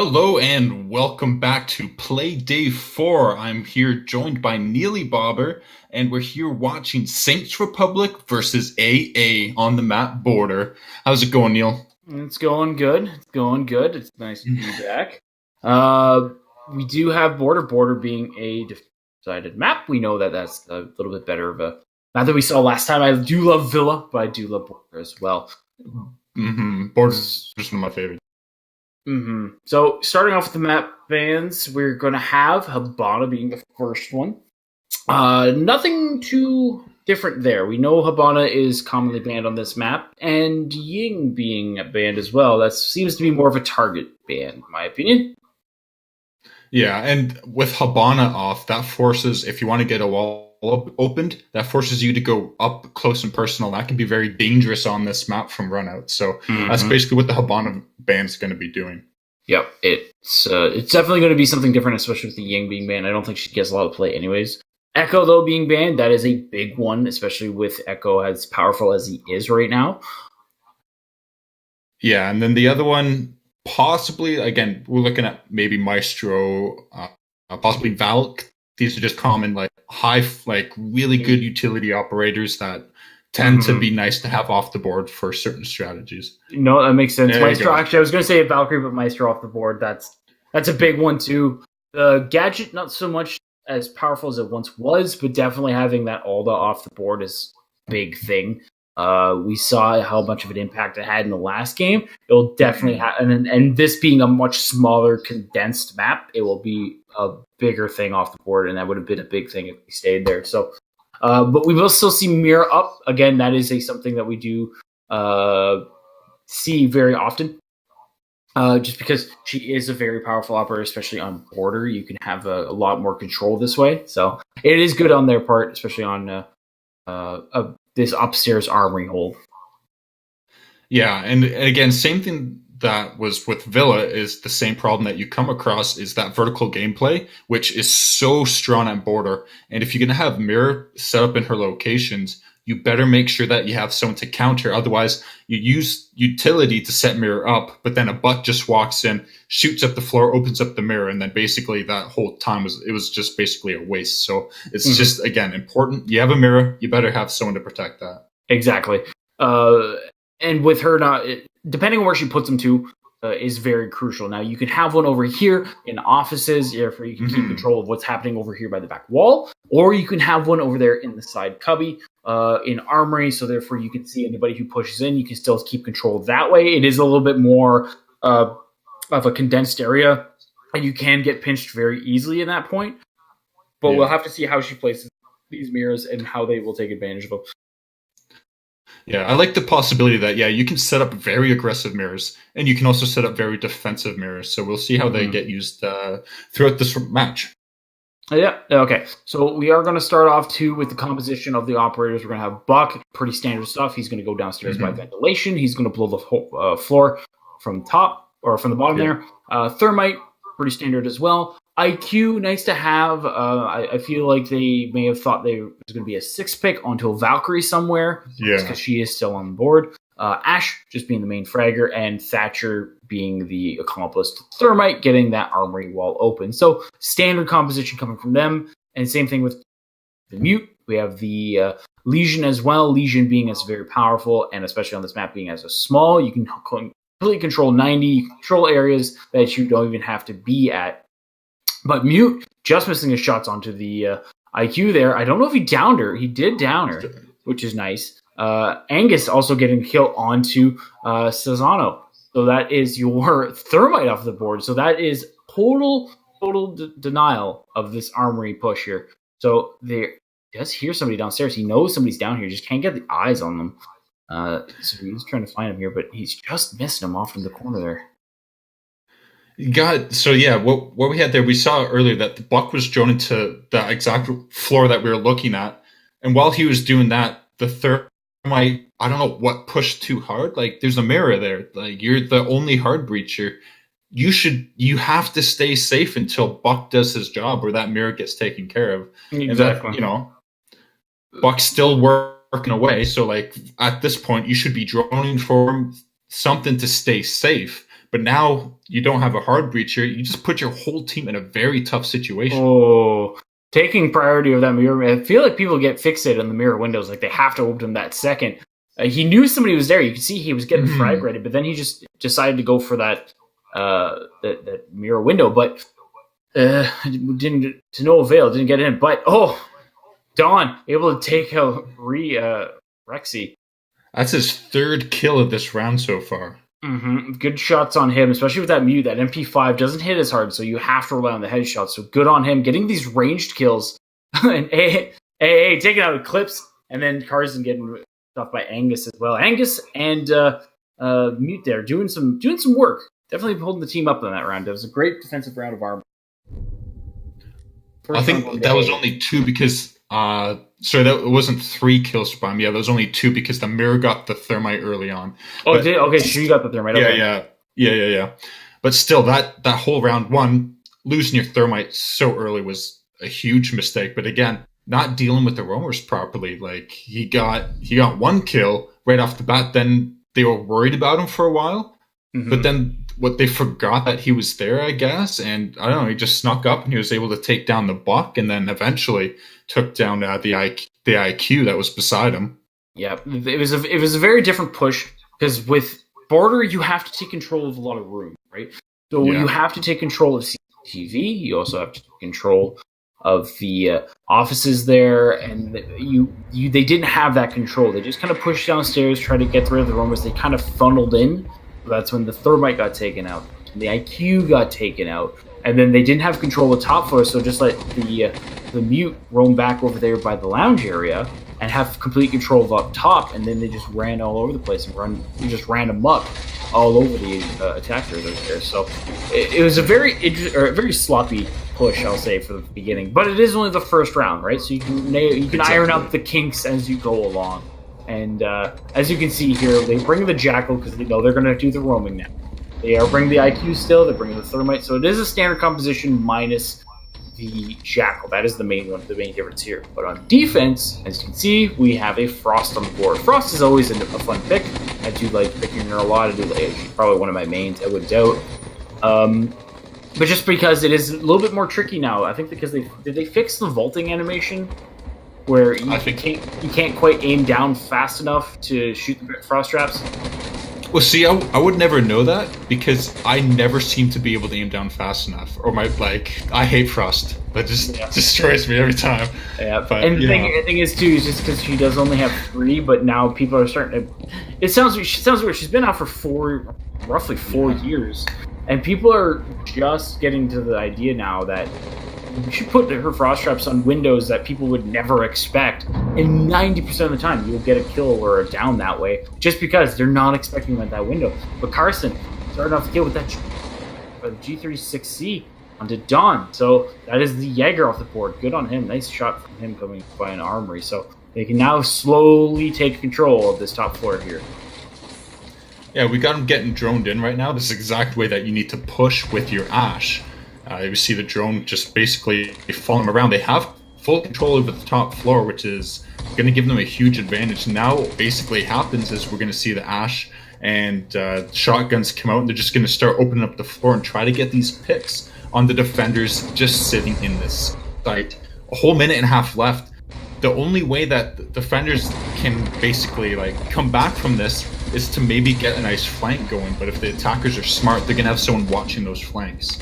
Hello and welcome back to Playday 4. I'm here joined by Neely Bobber, and we're here watching Saints Republic versus AA on the map Border. How's it going, Neil? It's going good. It's going good. It's nice to be back. We do have Border being a decided map. We know that that's a little bit better of a map that we saw last time. I do love Villa, but I do love Border as well. Border's just one of my favorites. So, starting off with the map bans, we're going to have Habana being the first one. Nothing too different there. We know Habana is commonly banned on this map, and GIGN being banned as well. That seems to be more of a target ban, in my opinion. Yeah, and with Habana off, that forces, if you want to get a wall opened, that forces you to go up close and personal. That can be very dangerous on this map from runout. So that's basically what the Habana ban's going to be doing. Yep, it's definitely going to be something different, especially with the Ying being banned. I don't think she gets a lot of play anyways. Echo, though, being banned, that is a big one, especially with Echo as powerful as he is right now. Yeah, and then the other one, possibly, again, we're looking at maybe Maestro, possibly Valk. These are just common, really good utility operators that tend to be nice to have off the board for certain strategies. No, that makes sense. Maestro, actually, I was going to say Valkyrie, but Maestro off the board, that's a big one, too. The gadget, not so much as powerful as it once was, but definitely having that Alda off the board is a big thing. We saw how much of an impact it had in the last game. It will definitely have, and this being a much smaller, condensed map, it will be a bigger thing off the board, and that would have been a big thing if we stayed there. So, but we will still see Mira up again. That is something that we do see very often. Just because she is a very powerful operator, especially on Border, you can have a lot more control this way. So it is good on their part, especially on this upstairs armory hold. Yeah, and again, same thing that was with Villa is the same problem that you come across is that vertical gameplay, which is so strong at Border. And if you're going to have Mirror set up in her locations, you better make sure that you have someone to counter. Otherwise, you use utility to set Mirror up, but then a butt just walks in, shoots up the floor, opens up the mirror, and then basically that whole time was just basically a waste. So it's just, again, important. You have a mirror, you better have someone to protect that. Exactly. And with her not, depending on where she puts them to, is very crucial. Now, you can have one over here in offices, where you can keep control of what's happening over here by the back wall, or you can have one over there in the side cubby in armory, so therefore you can see anybody who pushes in. You can still keep control that way. It is a little bit more of a condensed area, and you can get pinched very easily in that point. But we'll have to see how she places these mirrors and how they will take advantage of them. Yeah, I like the possibility that, you can set up very aggressive mirrors, and you can also set up very defensive mirrors. So we'll see how they get used throughout this match. Yeah, okay. So we are going to start off, too, with the composition of the operators. We're going to have Buck, pretty standard stuff. He's going to go downstairs by ventilation. He's going to blow the whole floor from top, or from the bottom there. Thermite, pretty standard as well. IQ, nice to have. I feel like they may have thought there was going to be a 6-pick onto a Valkyrie somewhere, because she is still on board. Ash just being the main fragger, and Thatcher being the accomplice to Thermite, getting that armory wall open. So standard composition coming from them, and same thing with the Mute. We have the Legion as well. Legion being as very powerful, and especially on this map being as a small, you can completely control 90, you can control areas that you don't even have to be at. But Mute, just missing his shots onto the IQ there. I don't know if he downed her. He did down her, which is nice. Angus also getting killed onto Cezanne. So that is your Thermite off the board. So that is total denial of this armory push here. So there does hear somebody downstairs. He knows somebody's down here. Just can't get the eyes on them. So he's trying to find him here, but he's just missing him off in the corner there. What we had there, we saw earlier that the Buck was drawn into the exact floor that we were looking at, and while he was doing that, the Thermite, I don't know what pushed too hard. Like, there's a mirror there. Like, you're the only hard breacher. You have to stay safe until Buck does his job, or that mirror gets taken care of. Exactly. And that, Buck's still working away. So, like, at this point, you should be droning for him something to stay safe. But now you don't have a hard breacher. You just put your whole team in a very tough situation. Oh, taking priority of that mirror. I feel like people get fixated on the mirror windows. Like they have to open them that second. He knew somebody was there. You could see he was getting frag ready, but then he just decided to go for that mirror window. But didn't to no avail. Didn't get in. But Don able to take out Rexy. That's his third kill of this round so far. Good shots on him, especially with that mute. That MP5 doesn't hit as hard, so you have to rely on the headshots. So good on him getting these ranged kills. And AA taking out Eclipse, and then Carson getting stuff by Angus as well. Angus and Mute there doing some work. Definitely holding the team up in that round. It was a great defensive round of armor. I think that was only 2 because sorry, that wasn't 3 kills for him. Yeah, that was only 2 because the mirror got the thermite early on. Oh, but, okay, so you got the thermite. Okay. Yeah. But still, that whole round 1, losing your thermite so early was a huge mistake. But again, not dealing with the roamers properly. Like he got 1 kill right off the bat. Then they were worried about him for a while. But then they forgot that he was there, I guess. And I don't know, he just snuck up and he was able to take down the buck, and then eventually took down the IQ that was beside him. Yeah, it was a very different push because with Border you have to take control of a lot of room, right? So you have to take control of CCTV. You also have to take control of the offices there, and they didn't have that control. They just kind of pushed downstairs, tried to get rid of the roamers. They kind of funneled in. That's when the thermite got taken out, the IQ got taken out, and then they didn't have control of the top floor, so just let the mute roam back over there by the lounge area and have complete control of up top, and then they just ran all over the place and just ran amok all over the attackers over there. So it was a very sloppy push, I'll say, for the beginning, but it is only the first round, right? So you can iron out the kinks as you go along. And as you can see here, they bring the Jackal because they know they're going to do the roaming now. They are bringing the IQ still, they're bringing the Thermite, so it is a standard composition minus the Jackal. That is the main difference here. But on defense, as you can see, we have a Frost on the board. Frost is always a fun pick. I do like picking her a lot. She's probably one of my mains, I would doubt. But just because it is a little bit more tricky now, I think because did they fix the vaulting animation? Where you can't quite aim down fast enough to shoot the frost traps? Well, see, I would never know that because I never seem to be able to aim down fast enough. Or I hate frost. That just destroys me every time. Yeah, but, and the thing is too, is just because she does only have 3, but now people are starting to. It sounds weird. She's been out for roughly 4 years, and people are just getting to the idea now that you should put her frost traps on windows that people would never expect, and 90% of the time you'll get a kill or a down that way, just because they're not expecting them at that window. But Carson started off the kill with that G36C onto Dawn, so that is the Jaeger off the board. Good on him. Nice shot from him coming by an armory. So they can now slowly take control of this top floor here. Yeah, we got him getting droned in right now. This is the exact way that you need to push with your Ash. You see the drone just basically following them around. They have full control over the top floor, which is going to give them a huge advantage. Now what basically happens is we're going to see the Ash and shotguns come out, and they're just going to start opening up the floor and try to get these picks on the defenders just sitting in this site. A whole minute and a half left. The only way that the defenders can basically come back from this is to maybe get a nice flank going, but if the attackers are smart, they're going to have someone watching those flanks.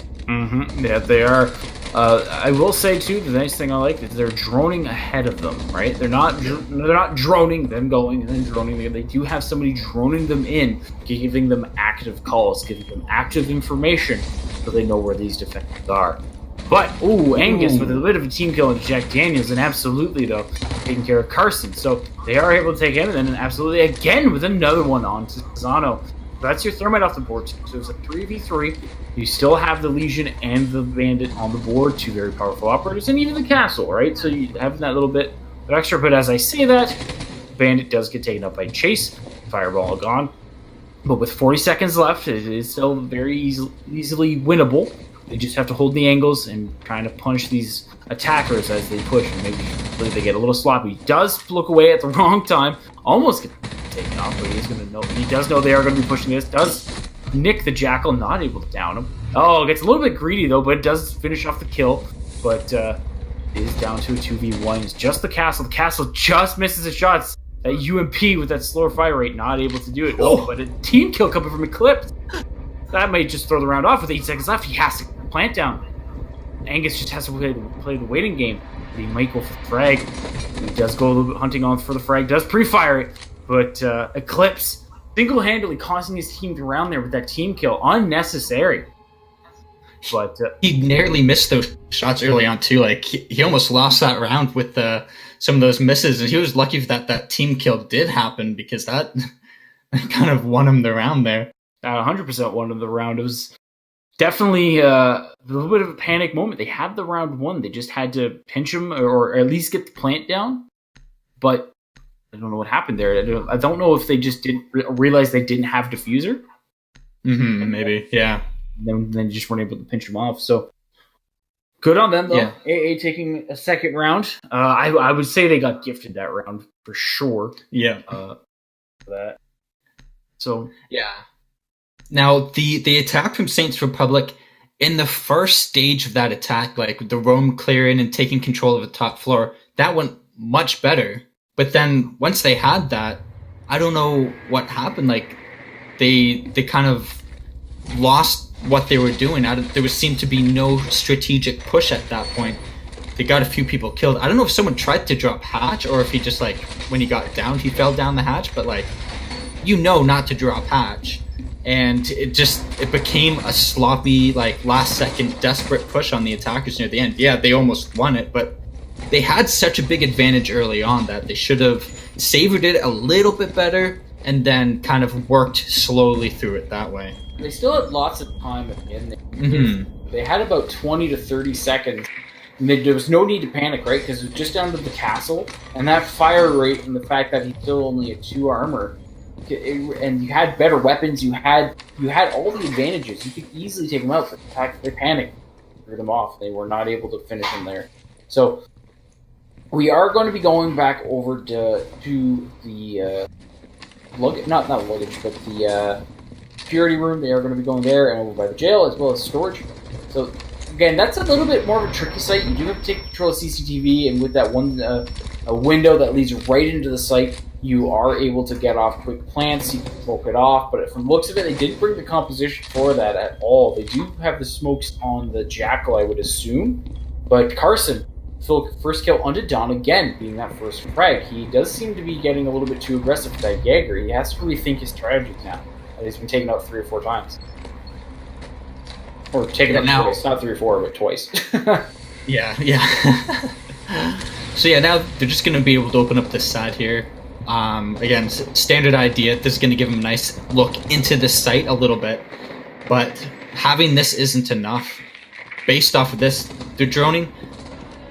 Yeah, they are. I will say too, the nice thing I like is they're droning ahead of them, right? They're not droning them going and then droning them. They do have somebody droning them in, giving them active calls, giving them active information, so they know where these defenders are. But Angus with a bit of a team kill into Jack Daniels, and absolutely though taking care of Carson. So they are able to take him, and then absolutely again with another one on to Zano. That's your Thermite off the board. So it's a 3v3. You still have the Legion and the Bandit on the board, 2 very powerful operators, and even the Castle, right? So you have that little bit of extra. But as I say that, Bandit does get taken up by Chase. Fireball gone. But with 40 seconds left, it is still very easily winnable. They just have to hold the angles and kind of punish these attackers as they push, and maybe they get a little sloppy. Does look away at the wrong time. Almost get taken off, but he's going to know. He does know they are going to be pushing this. Does Nick the Jackal not able to down him. Oh, it gets a little bit greedy though, but it does finish off the kill. But is down to a 2v1. It's just the castle. The castle just misses the shots. That UMP with that slower fire rate, not able to do it. Oh, but a team kill coming from Eclipse. That may just throw the round off with 8 seconds left. He has to plant down. Angus just has to play the waiting game. He might go for the frag. He does go hunting on for the frag. Does pre-fire it. But Eclipse single-handedly costing his team around there with that team kill. Unnecessary. But he nearly missed those shots early on too. Like he almost lost that round with some of those misses, and he was lucky that team kill did happen because that kind of won him the round there. 100% won him the round. It was definitely a little bit of a panic moment. They had the round won. They just had to pinch him or at least get the plant down. But I don't know what happened there. I don't know if they just didn't realize they didn't have diffuser. Maybe, yeah. Then just weren't able to pinch him off. So good on them, though. Yeah. AA taking a second round. I would say they got gifted that round for sure. Yeah. For that. So yeah. Now the attack from Saints Republic in the first stage of that attack, like the roam clearing and taking control of the top floor, that went much better. But then once they had that, I don't know what happened. Like they kind of lost what they were doing. There seemed to be no strategic push at that point. They got a few people killed. I don't know if someone tried to drop hatch or if he just like when he got down, he fell down the hatch. But like, not to drop hatch, and it became a sloppy like last second desperate push on the attackers near the end. Yeah, they almost won it, but they had such a big advantage early on that they should have savored it a little bit better and then kind of worked slowly through it that way. They still had lots of time at the end. They had about 20 to 30 seconds. And there was no need to panic, right? Because it was just down to the castle. And that fire rate and the fact that he still only had 2 armor. And you had better weapons. You had all the advantages. You could easily take them out. But the fact that they panicked threw them off. They were not able to finish him there. So we are going to be going back over to the luggage, not luggage, but the security room. They are going to be going there and over by the jail as well as storage. So again, that's a little bit more of a tricky site. You do have to take control of CCTV, and with that one a window that leads right into the site, you are able to get off quick plants. You can smoke it off, but from the looks of it, they didn't bring the composition for that at all. They do have the smokes on the Jackal, I would assume, but Carson. First kill onto Don again, being that first frag. He does seem to be getting a little bit too aggressive with that Jaeger. He has to rethink his strategies now. He's been taken out 3 or 4 times. Or taken out twice. Not 3 or 4, but twice. Yeah. So yeah, now they're just going to be able to open up this side here. Again, standard idea. This is going to give them a nice look into the site a little bit. But having this isn't enough. Based off of this, they're droning.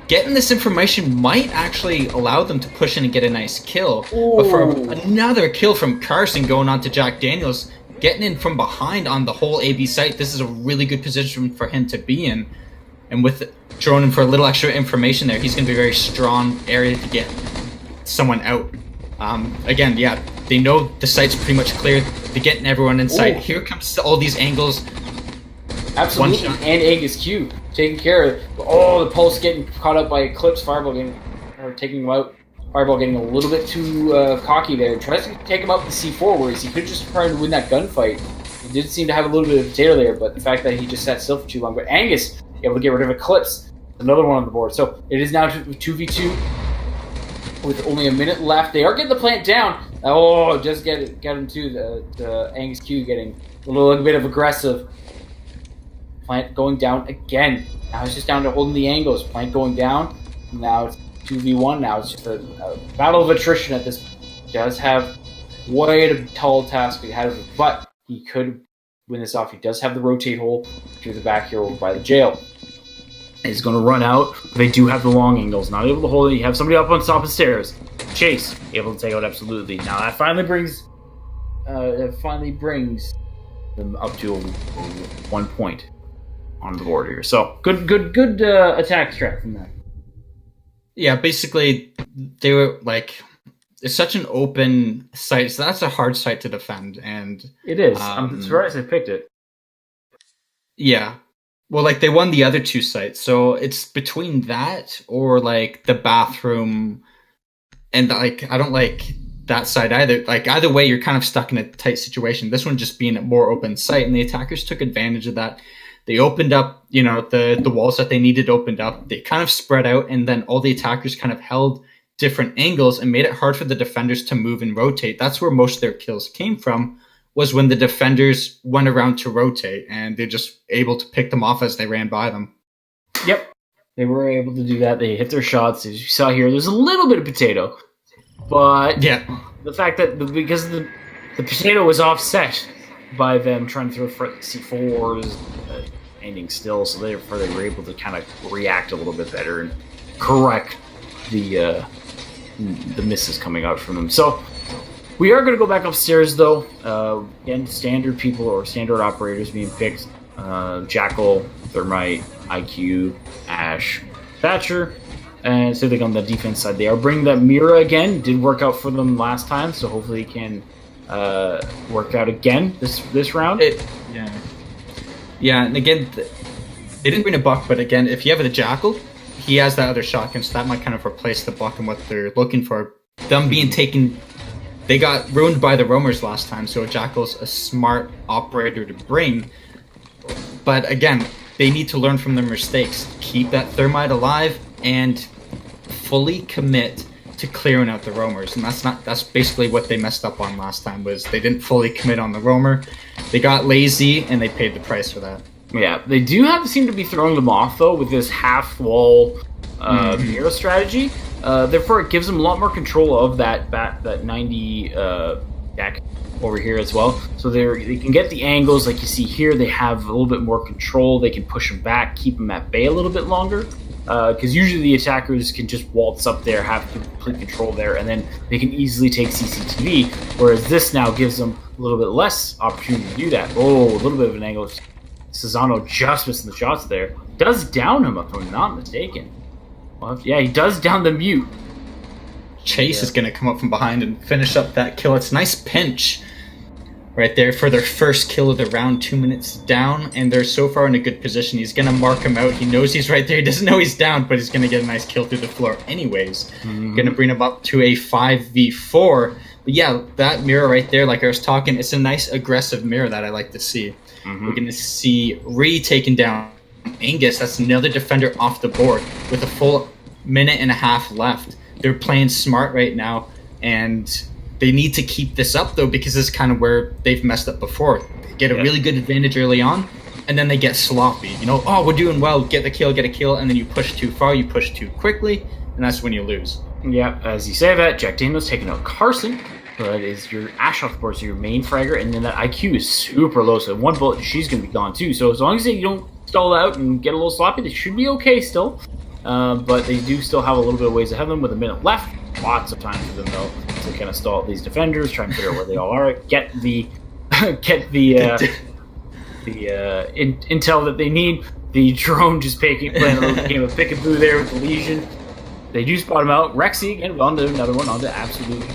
Getting this information might actually allow them to push in and get a nice kill. Ooh. But for another kill from Carson going on to Jack Daniels, getting in from behind on the whole AB site, this is a really good position for him to be in. And with droning for a little extra information there, he's going to be a very strong area to get someone out. Again, yeah, they know the site's pretty much clear. They're getting everyone in sight. Here comes all these angles. Absolutely, and Angus Q taking care of it. Oh, the Pulse getting caught up by Eclipse. Fireball taking him out. Fireball getting a little bit too cocky there. Tries to take him out with the C4, whereas he could just try to win that gunfight. He did seem to have a little bit of potato there, but the fact that he just sat still for too long. But Angus able to get rid of Eclipse. Another one on the board. So it is now 2v2 with only a minute left. They are getting the plant down. Oh, just get him to the Angus Q getting a little bit of aggressive. Plant going down again. Now it's just down to holding the angles. Plant going down. Now it's 2v1. Now it's just a battle of attrition at this point. He does have quite a tall task ahead of him, but he could win this off. He does have the rotate hole through the back here over by the jail. He's going to run out. They do have the long angles. Not able to hold it. You have somebody up on top of the stairs. Chase able to take out absolutely. Now that finally brings them up to 1 point on the board here. So good attack strat from that. Yeah, basically they were like it's such an open site, so that's a hard site to defend. And it is. I'm surprised they picked it. Yeah. Well, like they won the other two sites, so it's between that or like the bathroom, and like I don't like that side either. Like either way, you're kind of stuck in a tight situation. This one just being a more open site, and the attackers took advantage of that. They opened up, the walls that they needed opened up. They kind of spread out, and then all the attackers kind of held different angles and made it hard for the defenders to move and rotate. That's where most of their kills came from, was when the defenders went around to rotate, and they're just able to pick them off as they ran by them. Yep. They were able to do that. They hit their shots. As you saw here, there's a little bit of potato. But the fact that because the potato was offset by them trying to throw C4s, ending still, so therefore they were able to kind of react a little bit better and correct the misses coming out from them. So we are going to go back upstairs, though. Again, standard people or standard operators being picked. Jackal, Thermite, IQ, Ash, Thatcher. And so they on the defense side. They are bringing that Mira again. Did work out for them last time, so hopefully it can work out again this round. Yeah, and again, they didn't bring a Buck, but again, if you have a Jackal, he has that other shotgun, so that might kind of replace the Buck and what they're looking for. Them being taken, they got ruined by the roamers last time, so Jackal's a smart operator to bring. But again, they need to learn from their mistakes. Keep that Thermite alive and fully commit to clearing out the roamers. And that's basically what they messed up on last time, was they didn't fully commit on the roamer. They got lazy and they paid the price for that. Yeah, they do seem to be throwing them off, though, with this half-wall Mira strategy. Therefore, it gives them a lot more control of that 90 deck over here as well. So they can get the angles, like you see here. They have a little bit more control. They can push them back, keep them at bay a little bit longer. Because usually the attackers can just waltz up there, have complete control there, and then they can easily take CCTV, whereas this now gives them a little bit less opportunity to do that. Oh, a little bit of an angle. Cesano just missing the shots there. Does down him, if I'm not mistaken. Well, yeah, he does down the mute. Chase is going to come up from behind and finish up that kill. It's a nice pinch right there for their first kill of the round, 2 minutes down, and they're so far in a good position. He's going to mark him out. He knows he's right there. He doesn't know he's down, but he's going to get a nice kill through the floor anyways. Going to bring him up to a 5v4. But yeah, that mirror right there, like I was talking, it's a nice aggressive mirror that I like to see. We're going to see Ree taking down Angus. That's another defender off the board with a full minute and a half left. They're playing smart right now, and they need to keep this up, though, because this is kind of where they've messed up before. They get a really good advantage early on, and then they get sloppy. We're doing well, get a kill, and then you push too far, you push too quickly, and that's when you lose. Yeah, as you say that, Jack Daniels taking out Carson. So that is your Ash off the board, so your main fragger, and then that IQ is super low, so one bullet, she's going to be gone too. So as long as you don't stall out and get a little sloppy, they should be okay still. But they do still have a little bit of ways ahead of them with a minute left. Lots of time for them, though, to kind of stall out these defenders, try and figure out where they all are, get the intel that they need. The drone just playing a little game of pick-a-boo there with the Legion. They do spot him out. Rexy, again, on to another one, on to absolute.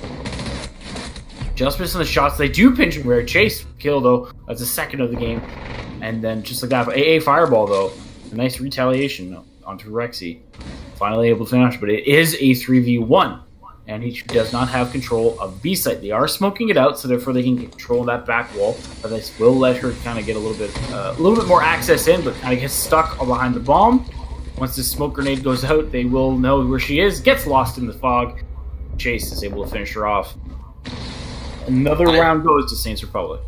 Just missing the shots. They do pinch and rare. Chase kill, though. That's the second of the game. And then just like that, AA Fireball, though. A nice retaliation onto Rexy. Finally able to finish, but it is a 3v1. And he does not have control of B site. They are smoking it out, so therefore they can control that back wall. But this will let her kind of get a little bit more access in, but kind of gets stuck behind the bomb. Once the smoke grenade goes out, they will know where she is. Gets lost in the fog. Chase is able to finish her off. Another round goes to Saints Republic.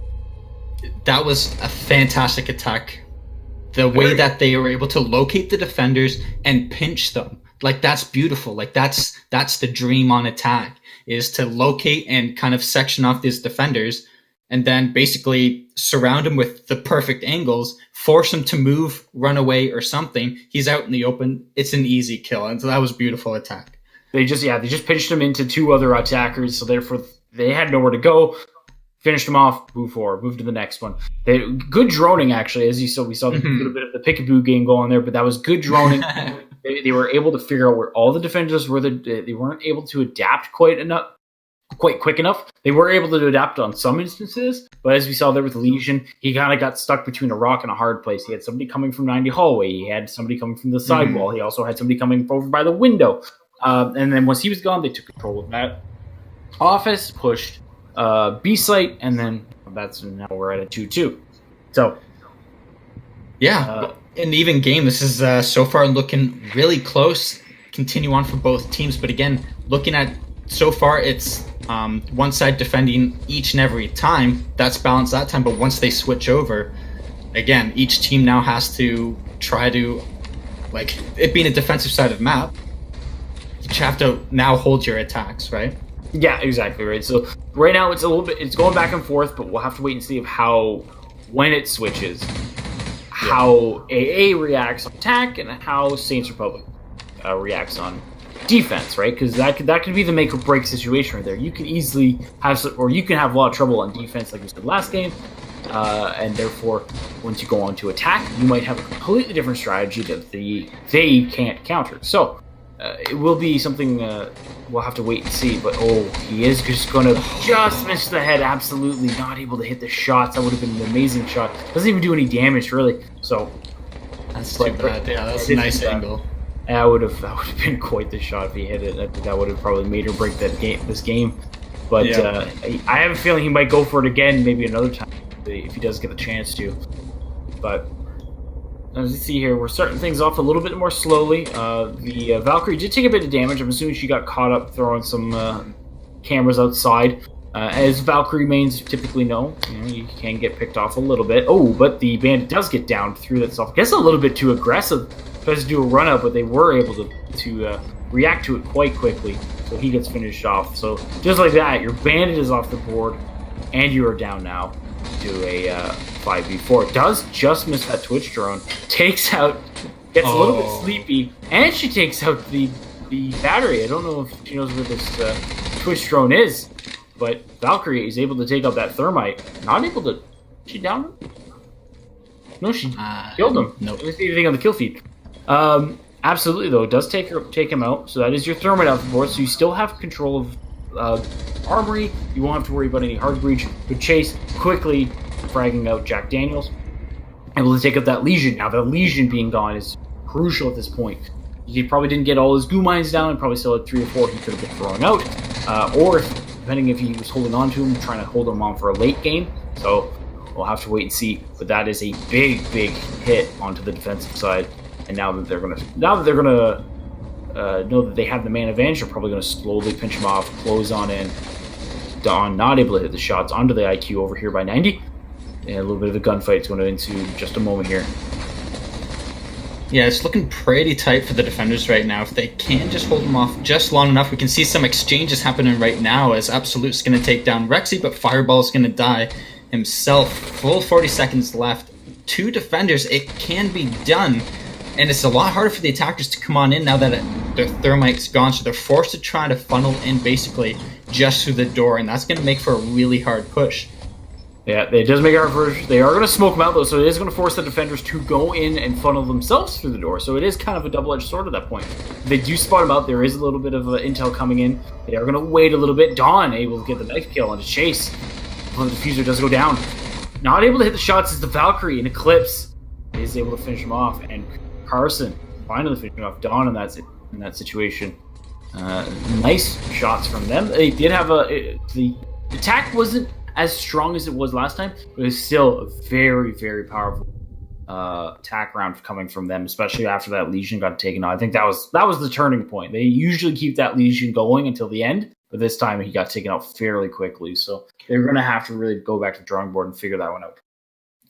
That was a fantastic attack. The way that they were able to locate the defenders and pinch them. Like, that's beautiful. Like, that's the dream on attack, is to locate and kind of section off these defenders and then basically surround them with the perfect angles, force them to move, run away or something. He's out in the open. It's an easy kill. And so that was a beautiful attack. They just pinched him into two other attackers, so therefore they had nowhere to go. Finished him off, move forward, move to the next one. Good droning, actually, as you saw. We saw a little bit of the pick-a-boo game going there, but that was good droning. They were able to figure out where all the defenders were. They weren't able to adapt quite enough quite quick enough. They were able to adapt on some instances, but as we saw there with Legion, he kind of got stuck between a rock and a hard place. He had somebody coming from 90 hallway. He had somebody coming from the side wall. He also had somebody coming over by the window. And then once he was gone, they took control of that office, pushed B-site, and then now we're at a 2-2. So, yeah, an even game. This is so far looking really close. Continue on for both teams, but again, looking at so far, it's one side defending each and every time. That's balanced that time, but once they switch over, again, each team now has to try to, like, it being a defensive side of the map, you have to now hold your attacks, right? Yeah, exactly right. So right now it's it's going back and forth, but we'll have to wait and see when it switches, how AA reacts on attack and how Saints Republic reacts on defense, right? Because that could be the make or break situation right there. You can easily have you can have a lot of trouble on defense, like we said last game, and therefore once you go on to attack, you might have a completely different strategy that they can't counter. So it will be something we'll have to wait and see. But he is just going to just miss the head. Absolutely not able to hit the shots. That would have been an amazing shot. Doesn't even do any damage really. So that's too bad. Yeah, that's a nice angle. That would have been quite the shot if he hit it. That would have probably made or break this game. But I have a feeling he might go for it again, maybe another time if he does get the chance to. But as you see here, we're starting things off a little bit more slowly. The Valkyrie did take a bit of damage. I'm assuming she got caught up throwing some cameras outside. As Valkyrie mains typically know, you can get picked off a little bit. But the Bandit does get down through that stuff. I guess a little bit too aggressive. Tries to do a run up, but they were able to react to it quite quickly. So he gets finished off. So just like that, your Bandit is off the board, and you are down now to a 5v4. Does just miss that Twitch drone. Takes out, gets a little bit sleepy, and she takes out the battery. I don't know if she knows where this Twitch drone is, but Valkyrie is able to take out that thermite. Not able to. She down him? No, she killed him. No. Let me see anything on the kill feed. Absolutely, though, it does take him out. So that is your thermite out the board. So you still have control of armory. You won't have to worry about any hard breach. But Chase quickly fragging out Jack Daniels, able to take out that Legion. Now, the Legion being gone is crucial at this point. He probably didn't get all his goo mines down, and probably still had 3 or 4 he could have been throwing out. Or, depending if he was holding on to him, trying to hold him on for a late game. So we'll have to wait and see. But that is a big hit onto the defensive side. And now that they're gonna know that they have the man advantage, they're probably gonna slowly pinch him off, close on in. Dawn not able to hit the shots onto the IQ over here by 90. And a little bit of a gunfight is going to ensue just a moment here. Yeah, it's looking pretty tight for the defenders right now. If they can just hold them off just long enough, we can see some exchanges happening right now as Absolute's going to take down Rexy, but Fireball's going to die himself. Full 40 seconds left. 2 defenders, it can be done. And it's a lot harder for the attackers to come on in now that their thermite's gone, so they're forced to try to funnel in basically just through the door, and that's going to make for a really hard push. Yeah, it does make it hard for. They are going to smoke them out, though, so it is going to force the defenders to go in and funnel themselves through the door. So it is kind of a double-edged sword at that point. If they do spot them out, there is a little bit of intel coming in. They are going to wait a little bit. Dawn able to get the knife kill on Chase. The diffuser does go down. Not able to hit the shots is the Valkyrie, and Eclipse is able to finish him off, and Carson finally finishing off Dawn in that situation. Nice shots from them. They did have the attack wasn't as strong as it was last time, but it was still a very powerful attack round coming from them, especially after that Legion got taken out. I think that was the turning point. They usually keep that Legion going until the end, but this time he got taken out fairly quickly. So they're going to have to really go back to the drawing board and figure that one out.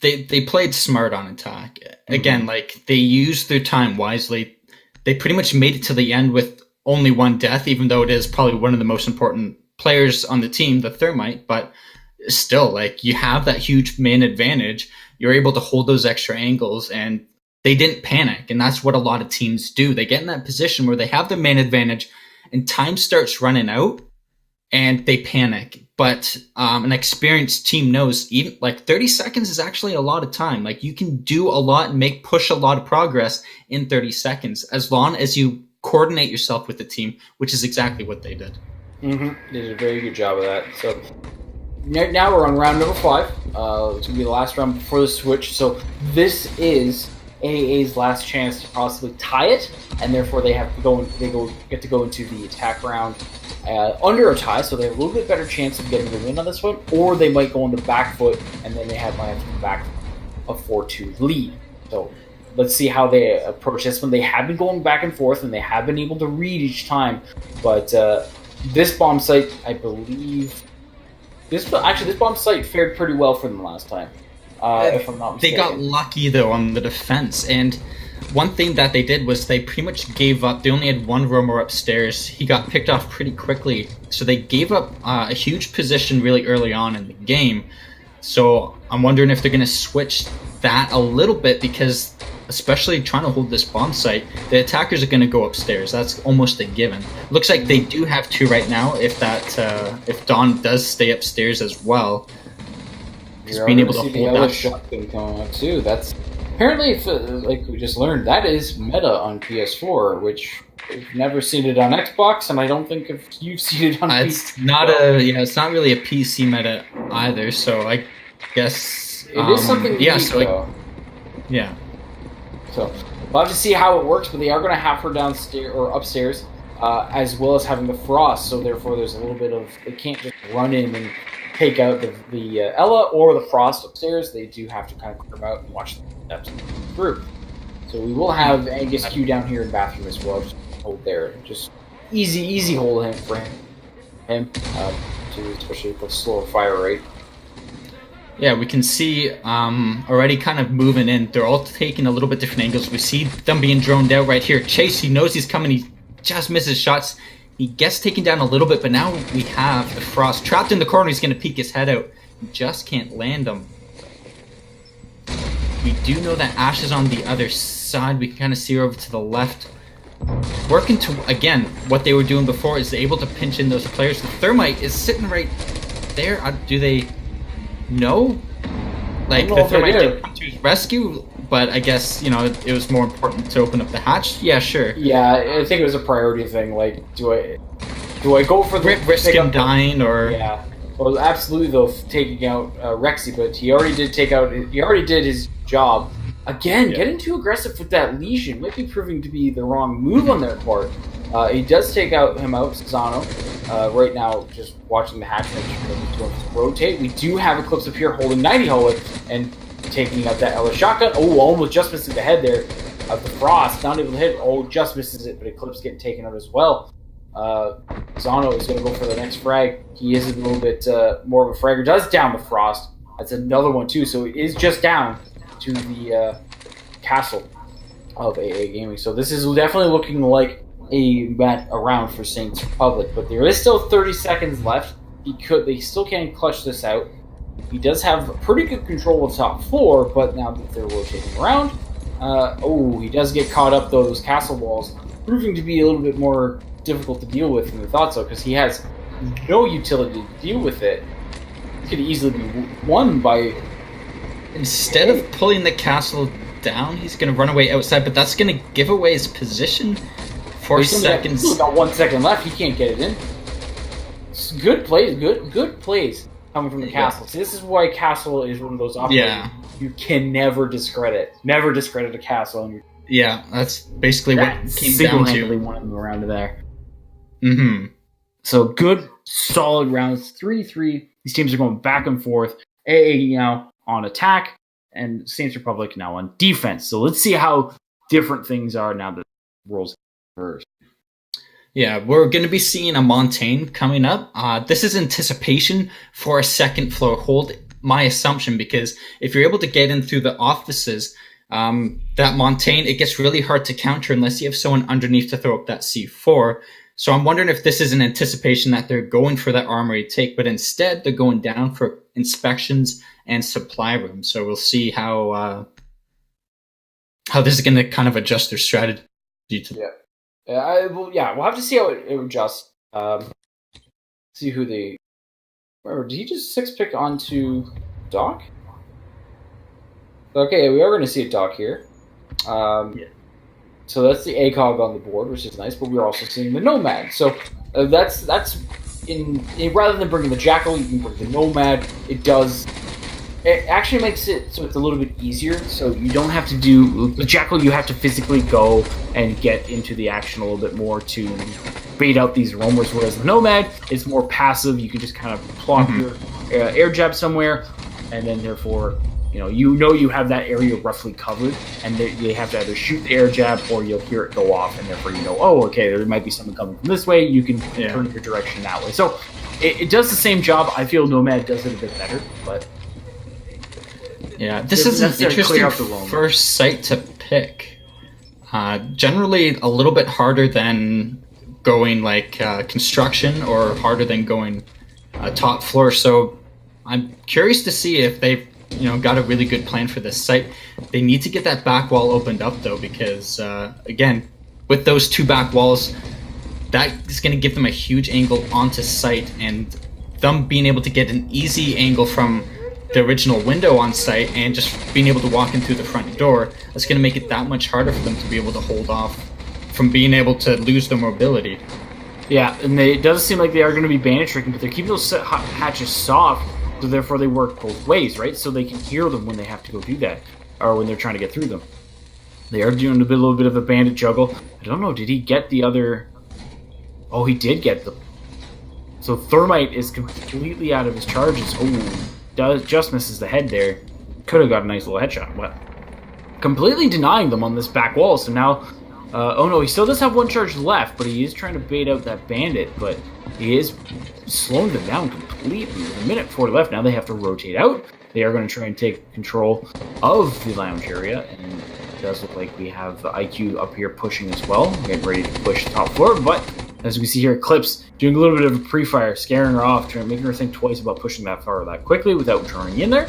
They played smart on attack. Again, like, they used their time wisely. They pretty much made it to the end with only 1 death, even though it is probably one of the most important players on the team, the Thermite, but still, like, you have that huge man advantage. You're able to hold those extra angles, and they didn't panic, and that's what a lot of teams do. They get in that position where they have the man advantage, and time starts running out, and they panic. But an experienced team knows even like 30 seconds is actually a lot of time. Like, you can do a lot and push a lot of progress in 30 seconds as long as you coordinate yourself with the team, which is exactly what they did. Mm-hmm. They did a very good job of that. So now we're on round number 5. It's going to be the last round before the switch. So this is AA's last chance to possibly tie it, and therefore they have to get to go into the attack round under a tie, so they have a little bit better chance of getting the win on this one, or they might go on the back foot, and then they might have to come back a 4-2 lead. So let's see how they approach this one. They have been going back and forth, and they have been able to read each time, but this bomb site, I believe... This bomb site fared pretty well for them last time, if I'm not mistaken. They got lucky, though, on the defense, and one thing that they did was they pretty much gave up. They only had one roamer upstairs. He got picked off pretty quickly, so they gave up a huge position really early on in the game. So I'm wondering if they're going to switch that a little bit, because especially trying to hold this bomb site, the attackers are going to go upstairs. That's almost a given. Looks like they do have 2 right now, if Dawn does stay upstairs as well. Just being able to hold that shotgun coming out too. That's apparently, like we just learned, that is meta on PS4, which we've never seen it on Xbox, and I don't think if you've seen it on PC. It's not really a PC meta either. So I guess it is something unique, though. Yeah. So we'll have to see how it works, but they are going to have her downstairs or upstairs, as well as having the frost. So therefore, there's a little bit of, they can't just run in and take out the Ella or the frost upstairs. They do have to kind of clear them out and watch the steps through. So we will have Angus Q down here in bathroom as well. Just hold there, just easy hold for him, especially with the slower fire rate. Yeah, we can see already kind of moving in. They're all taking a little bit different angles. We see them being droned out right here. Chase, he knows he's coming. He just misses shots. He gets taken down a little bit, but now we have the Frost trapped in the corner. He's going to peek his head out. He just can't land him. We do know that Ash is on the other side. We can kind of see her over to the left. Working to, again, what they were doing before is able to pinch in those players. The Thermite is sitting right there. Do they... No, like the Thermite did come to his rescue, but I guess it was more important to open up the hatch. Yeah, sure. Yeah, I think it was a priority thing. Like, do I go for the risk him dying or? Yeah, well, absolutely though, taking out Rexy, but he already did his job. Again, getting too aggressive with that lesion might be proving to be the wrong move on their part. He does take him out, Zano. Right now, just watching the hatch, to rotate. We do have Eclipse up here holding 90 Hollow and taking out that Ella shotgun. Oh, almost just missing the head there of the Frost. Not able to hit. Oh, just misses it, but Eclipse getting taken out as well. Zano is going to go for the next frag. He is a little bit more of a fragger. Does down the Frost. That's another one too. So it is just down to the castle of AA Gaming. So this is definitely looking like a round for Saints Republic, but there is still 30 seconds left. They still can't clutch this out. He does have pretty good control of the top floor, but now that they're rotating around, he does get caught up though. Those castle walls proving to be a little bit more difficult to deal with than we thought so, because he has no utility to deal with it. It could easily be won by. Instead of pulling the castle down, he's going to run away outside, but that's going to give away his position. 4 seconds. He's got 1 second left. He can't get it in. Good plays. Good plays coming from the castle. See, this is why castle is one of those operators you can never discredit. Never discredit a castle. Yeah, that's basically what it came down to. Single-handedly won him around to there. Mm-hmm. So good, solid rounds. 3-3. These teams are going back and forth. AA now on attack, and Saints Republic now on defense. So let's see how different things are now that the world's first. Yeah, we're going to be seeing a Montaigne coming up. This is anticipation for a second floor hold, my assumption, because if you're able to get in through the offices, that Montaigne, it gets really hard to counter unless you have someone underneath to throw up that C4. So I'm wondering if this is an anticipation that they're going for that armory take, but instead they're going down for inspections and supply rooms. So we'll see how this is going to kind of adjust their strategy to that. We'll have to see how it adjusts. See who they... Remember, did he just 6-pick onto Doc? Okay, we are going to see a Doc here. So that's the ACOG on the board, which is nice, but we're also seeing the Nomad. So that's rather than bringing the Jackal, you can bring the Nomad. It actually makes it so it's a little bit easier. So you don't have to do the Jackal. You have to physically go and get into the action a little bit more to bait out these roamers. Whereas the Nomad is more passive. You can just kind of plop your air jab somewhere, and then therefore you have that area roughly covered, and they have to either shoot the air jab or you'll hear it go off, and therefore okay, there might be someone coming from this way. You can turn your direction that way. So it does the same job. I feel Nomad does it a bit better, but. Yeah, this is an interesting first site to pick. Generally, a little bit harder than going like construction or harder than going top floor. So I'm curious to see if they've got a really good plan for this site. They need to get that back wall opened up though, because again, with those 2 back walls, that is going to give them a huge angle onto site, and them being able to get an easy angle from the original window on site and just being able to walk in through the front door, that's going to make it that much harder for them to be able to hold off from being able to lose their mobility. Yeah, and it does seem like they are going to be bandit tricking, but they're keeping those hatches soft, so therefore they work both ways, right? So they can hear them when they have to go do that, or when they're trying to get through them. They are doing a little bit of a bandit juggle. I don't know, did he get the other... Oh, he did get them. So Thermite is completely out of his charges. Oh, just misses the head there. Could have got a nice little headshot, but completely denying them on this back wall. So now, oh no, he still does have 1 charge left, but he is trying to bait out that bandit, but he is slowing them down completely. With a minute 40 left, now they have to rotate out. They are going to try and take control of the lounge area, and it does look like we have the IQ up here pushing as well, getting ready to push the top floor, but as we see here, Eclipse doing a little bit of a pre-fire, scaring her off, making her think twice about pushing that far that quickly without drawing in there.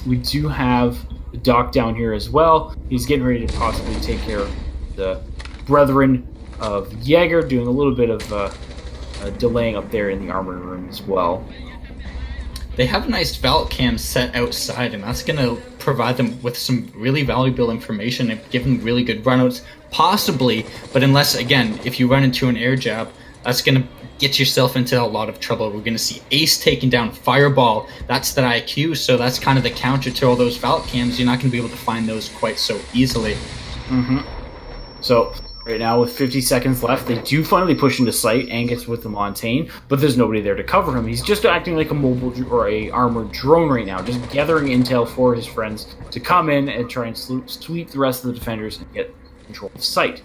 We do have the Doc down here as well. He's getting ready to possibly take care of the brethren of Jaeger, doing a little bit of delaying up there in the armory room as well. They have a nice vault cam set outside, and that's going to provide them with some really valuable information and give them really good runouts, possibly, but unless, again, if you run into an air jab, that's going to get yourself into a lot of trouble. We're going to see Ace taking down Fireball. That's that IQ, so that's kind of the counter to all those vault cams. You're not going to be able to find those quite so easily. So right now, with 50 seconds left, they do finally push into sight, Angus with the Montaigne, but there's nobody there to cover him. He's just acting like a mobile or a armored drone right now, just gathering intel for his friends to come in and try and sweep the rest of the defenders and get control of sight.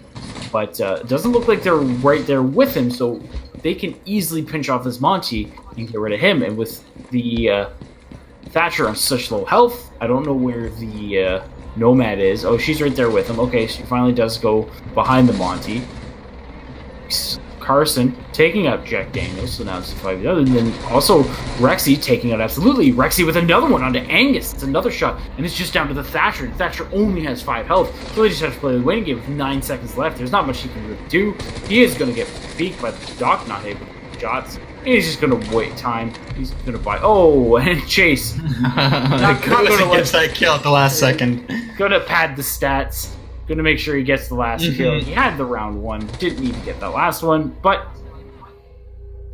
But it doesn't look like they're right there with him, so they can easily pinch off this Monty and get rid of him. And with the Thatcher on such low health, I don't know where the Nomad is. Oh, she's right there with him. Okay, she finally does go behind the Monty. Carson taking out Jack Daniels, so now it's 5-0. And then also Rexy taking out absolutely Rexy with another one onto Angus. It's another shot, and it's just down to the Thatcher. And Thatcher only has 5 health, so they just have to play the waiting game with 9 seconds left. There's not much he can really do. He is going to get beat by the Doc, not able to get shots. He's just going to wait time. He's going to buy. Oh, and Chase. Not going to get that kill at the last second. Going to pad the stats. Going to make sure he gets the last kill. He had the round 1. Didn't need to get that last one, but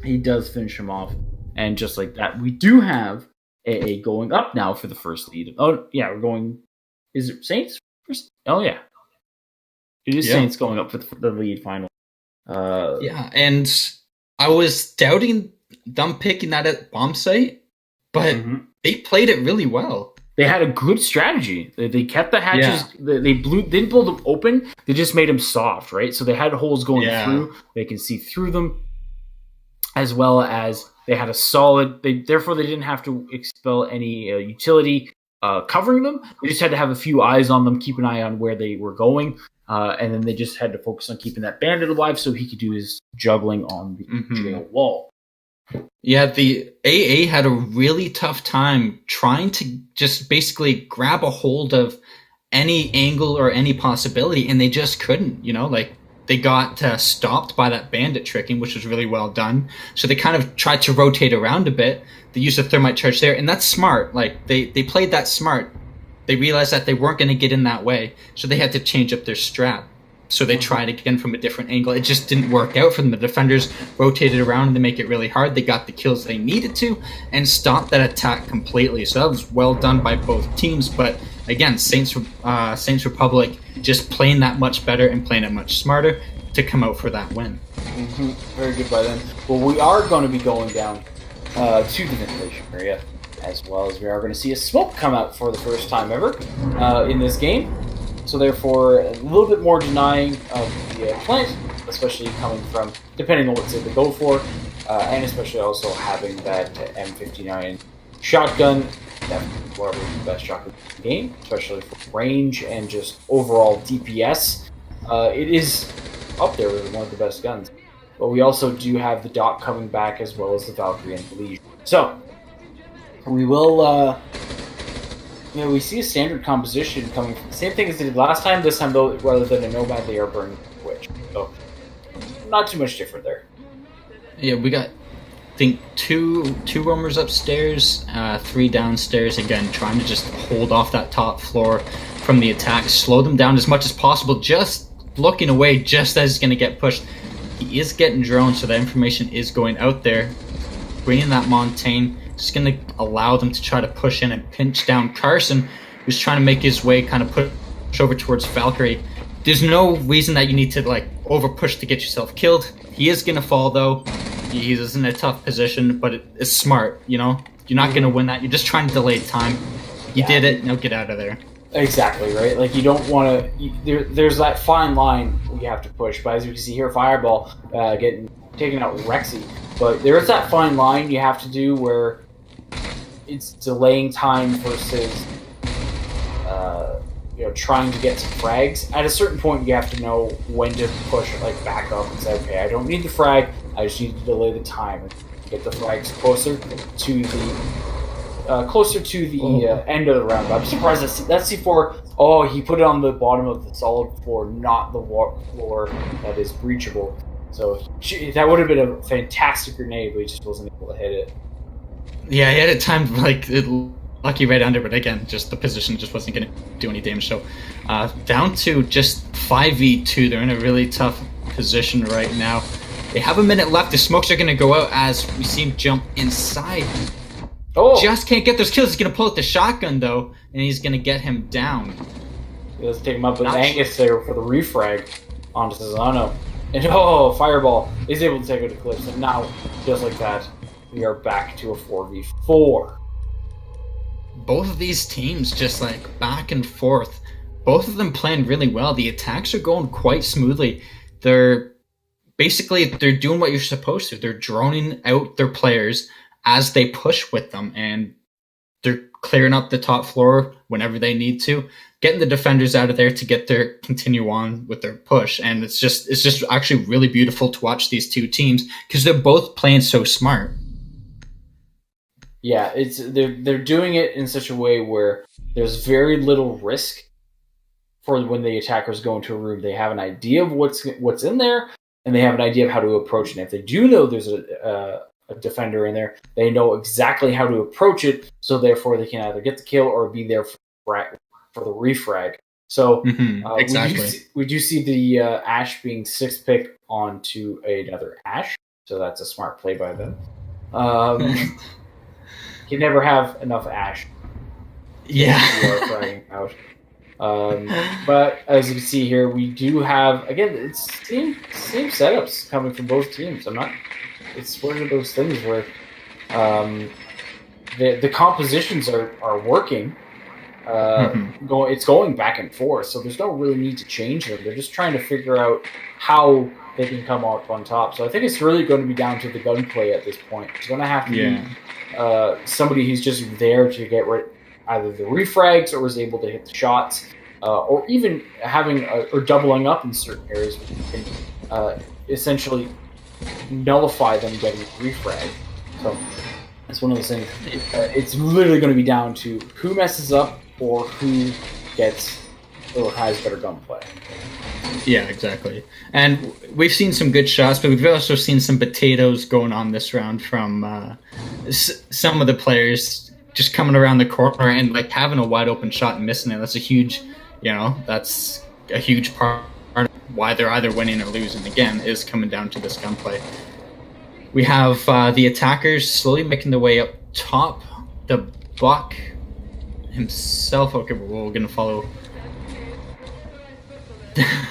he does finish him off. And just like that, we do have AA going up now for the first lead. Oh, yeah, we're going... Is it Saints first? Oh, yeah. It is Saints going up for the lead final. Yeah, and I was doubting them picking that at bomb site, but they played it really well. They had a good strategy. They kept the hatches. Yeah. They didn't blow them open. They just made them soft, right? So they had holes going through. They can see through them, as well as they had a solid. Therefore, they didn't have to expel any utility covering them. They just had to have a few eyes on them, keep an eye on where they were going, and then they just had to focus on keeping that bandit alive so he could do his juggling on the jail wall. Yeah, the AA had a really tough time trying to just basically grab a hold of any angle or any possibility, and they just couldn't, they got stopped by that bandit tricking, which was really well done. So they kind of tried to rotate around a bit. They used a thermite charge there, and that's smart. They played that smart. They realized that they weren't going to get in that way, so they had to change up their strat. So they tried again from a different angle. It just didn't work out for them. The defenders rotated around and they make it really hard. They got the kills they needed to and stopped that attack completely. So that was well done by both teams. But again, Saints Republic just playing that much better and playing it much smarter to come out for that win. Mm-hmm. Very good by them. Well, we are going to be going down to the ventilation area, as well as we are going to see a smoke come out for the first time ever in this game. So therefore, a little bit more denying of the plant, especially coming from, depending on what they go for, and especially also having that M59 shotgun. Definitely probably the best shotgun in the game, especially for range and just overall DPS. It is up there with one of the best guns. But we also do have the Doc coming back, as well as the Valkyrie and the Legion. So, we will... we see a standard composition coming from the same thing as they did last time. This time, though, rather than a Nomad, they are burning the Witch. So, not too much different there. Yeah, we got, I think, two roamers upstairs, 3 downstairs. Again, trying to just hold off that top floor from the attack, slow them down as much as possible, just looking away just as he's going to get pushed. He is getting droned, so that information is going out there. Bringing that Montaigne, just going to allow them to try to push in and pinch down Carson, who's trying to make his way, kind of push over towards Valkyrie. There's no reason that you need to over push to get yourself killed. He is going to fall, though. He is in a tough position, but it's smart, You're not going to win that. You're just trying to delay time. You did it, now get out of there. Exactly, right? You don't want to... There's that fine line we have to push, but as you can see here, Fireball getting taken out with Rexy. But there's that fine line you have to do where it's delaying time versus trying to get some frags. At a certain point, you have to know when to push back up and say, okay, I don't need the frag, I just need to delay the time and get the frags closer to the end of the round. I'm surprised that C4. Oh, he put it on the bottom of the solid floor, not the floor that is breachable. So that would have been a fantastic grenade, but he just wasn't able to hit it. Yeah, he had it timed lucky right under, but again, just the position just wasn't going to do any damage. So down to just 5v2. They're in a really tough position right now. They have a minute left. The smokes are going to go out as we see him jump inside. Oh! Just can't get those kills. He's going to pull out the shotgun, though, and he's going to get him down. Let's take him up with Angus there for the refrag onto Cesano. And Fireball is able to take out Eclipse. And now, just like that, we are back to a 4v4. Both of these teams just back and forth. Both of them playing really well. The attacks are going quite smoothly. They're doing what you're supposed to. They're droning out their players as they push with them, and they're clearing up the top floor whenever they need to, getting the defenders out of there to continue on with their push. And it's just actually really beautiful to watch these two teams because they're both playing so smart. Yeah, they're doing it in such a way where there's very little risk for when the attackers go into a room. They have an idea of what's in there, and they have an idea of how to approach it. And if they do know there's a defender in there, they know exactly how to approach it, so therefore they can either get the kill or be there for the refrag. So exactly. we do see the Ash being 6th pick onto another Ash, so that's a smart play by them. You never have enough Ash. Yeah. You are fragging out. But as you can see here, we do have, again, it's same setups coming from both teams. It's one of those things where the compositions are working. It's going back and forth, so there's no really need to change them. They're just trying to figure out how they can come out on top. So I think it's really going to be down to the gunplay at this point. It's going to have to be somebody who's just there to get rid either the refrags or is able to hit the shots, or even having or doubling up in certain areas where you can essentially nullify them getting refrag. So it's one of those things. It's literally going to be down to who messes up or who gets or has better gunplay. Yeah, exactly. And we've seen some good shots, but we've also seen some potatoes going on this round from some of the players just coming around the corner and having a wide open shot and missing it. That's a huge part. why they're either winning or losing, again, is coming down to this gunplay. We have the attackers slowly making their way up top. The Buck himself, okay, we're going to follow. I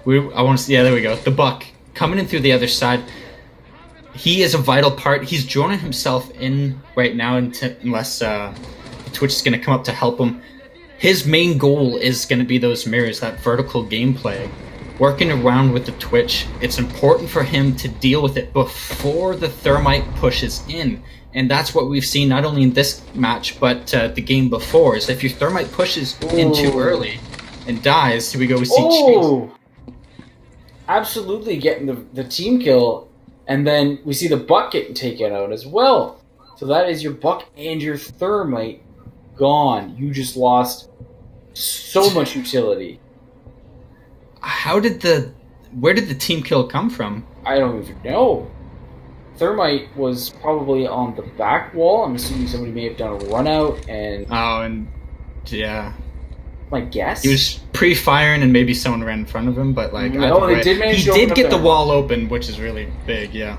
want to see, yeah, there we go. The Buck coming in through the other side. He is a vital part. He's droning himself in right now unless Twitch is going to come up to help him. His main goal is going to be those mirrors, that vertical gameplay. Working around with the Twitch, it's important for him to deal with it before the Thermite pushes in. And that's what we've seen not only in this match, but the game before, is if your Thermite pushes in too early and dies, here we go, we see Chase. Absolutely getting the team kill. And then we see the Buck getting taken out as well. So that is your Buck and your Thermite gone. You just lost so much utility. Where did the team kill come from? I don't even know. Thermite was probably on the back wall. I'm assuming somebody may have done a run out and... Oh, and yeah. My guess? He was pre-firing and maybe someone ran in front of him, but like... No, they did manage to He did get the wall open, which is really big, yeah.